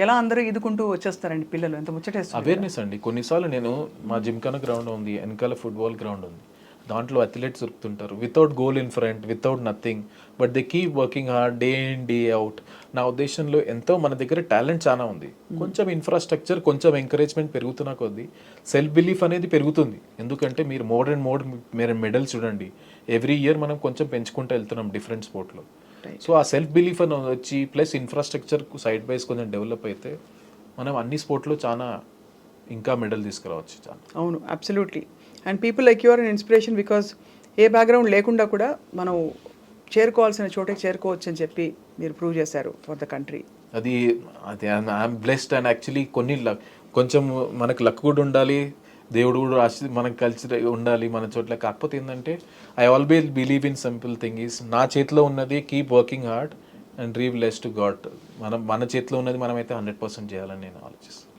ఎలా అందరూ ఇదుకుంటూ వచ్చేస్తారండి పిల్లలు, ఎంత ముచ్చటేస్తారు. అవేర్నెస్ అండి. కొన్నిసార్లు నేను మా జిమ్ఖానా గ్రౌండ్ ఉంది, వెనకాల ఫుట్బాల్ గ్రౌండ్ ఉంది, దాంట్లో అథ్లెట్స్ దొరుకుతుంటారు without goal in front, without nothing, but they keep working hard day in day out. నా ఉద్దేశంలో ఎంతో మన దగ్గర టాలెంట్ చాలా ఉంది, కొంచెం ఇన్ఫ్రాస్ట్రక్చర్, కొంచెం ఎంకరేజ్మెంట్ పెరుగుతున్న కొద్దీ సెల్ఫ్ బిలీఫ్ అనేది పెరుగుతుంది. ఎందుకంటే మీరు మీరు మెడల్స్ చూడండి, ఎవ్రీ ఇయర్ మనం కొంచెం పెంచుకుంటూ వెళ్తున్నాం డిఫరెంట్ స్పోర్ట్లో. సో ఆ సెల్ఫ్ బిలీఫ్ అని వచ్చి ప్లస్ ఇన్ఫ్రాస్ట్రక్చర్ సైడ్ బైస్ కొంచెం డెవలప్ అయితే మనం అన్ని స్పోర్ట్లో చాలా ఇంకా మెడల్ తీసుకురావచ్చు. చాలా అవును, absolutely. And people like your an inspiration, because A background లేకుండా కూడా మనం చేరుకోవాల్సిన చోటకి చేరుకోవచ్చు అని చెప్పి మీరు ప్రూవ్ చేశారు ఫర్ ద కంట్రీ. అది ఐఎమ్ బ్లెస్డ్. అండ్ యాక్చువల్లీ కొంచెం మనకు లక్ కూడా ఉండాలి, దేవుడు కూడా మనకు కలిసి ఉండాలి మన చోట్ల. కాకపోతే ఏంటంటే I always believe in simple thing is, నా చేతిలో ఉన్నది keep working hard and leave less to God. మన చేతిలో ఉన్నది మనమైతే 100% చేయాలని నేను ఆలోచిస్తాను.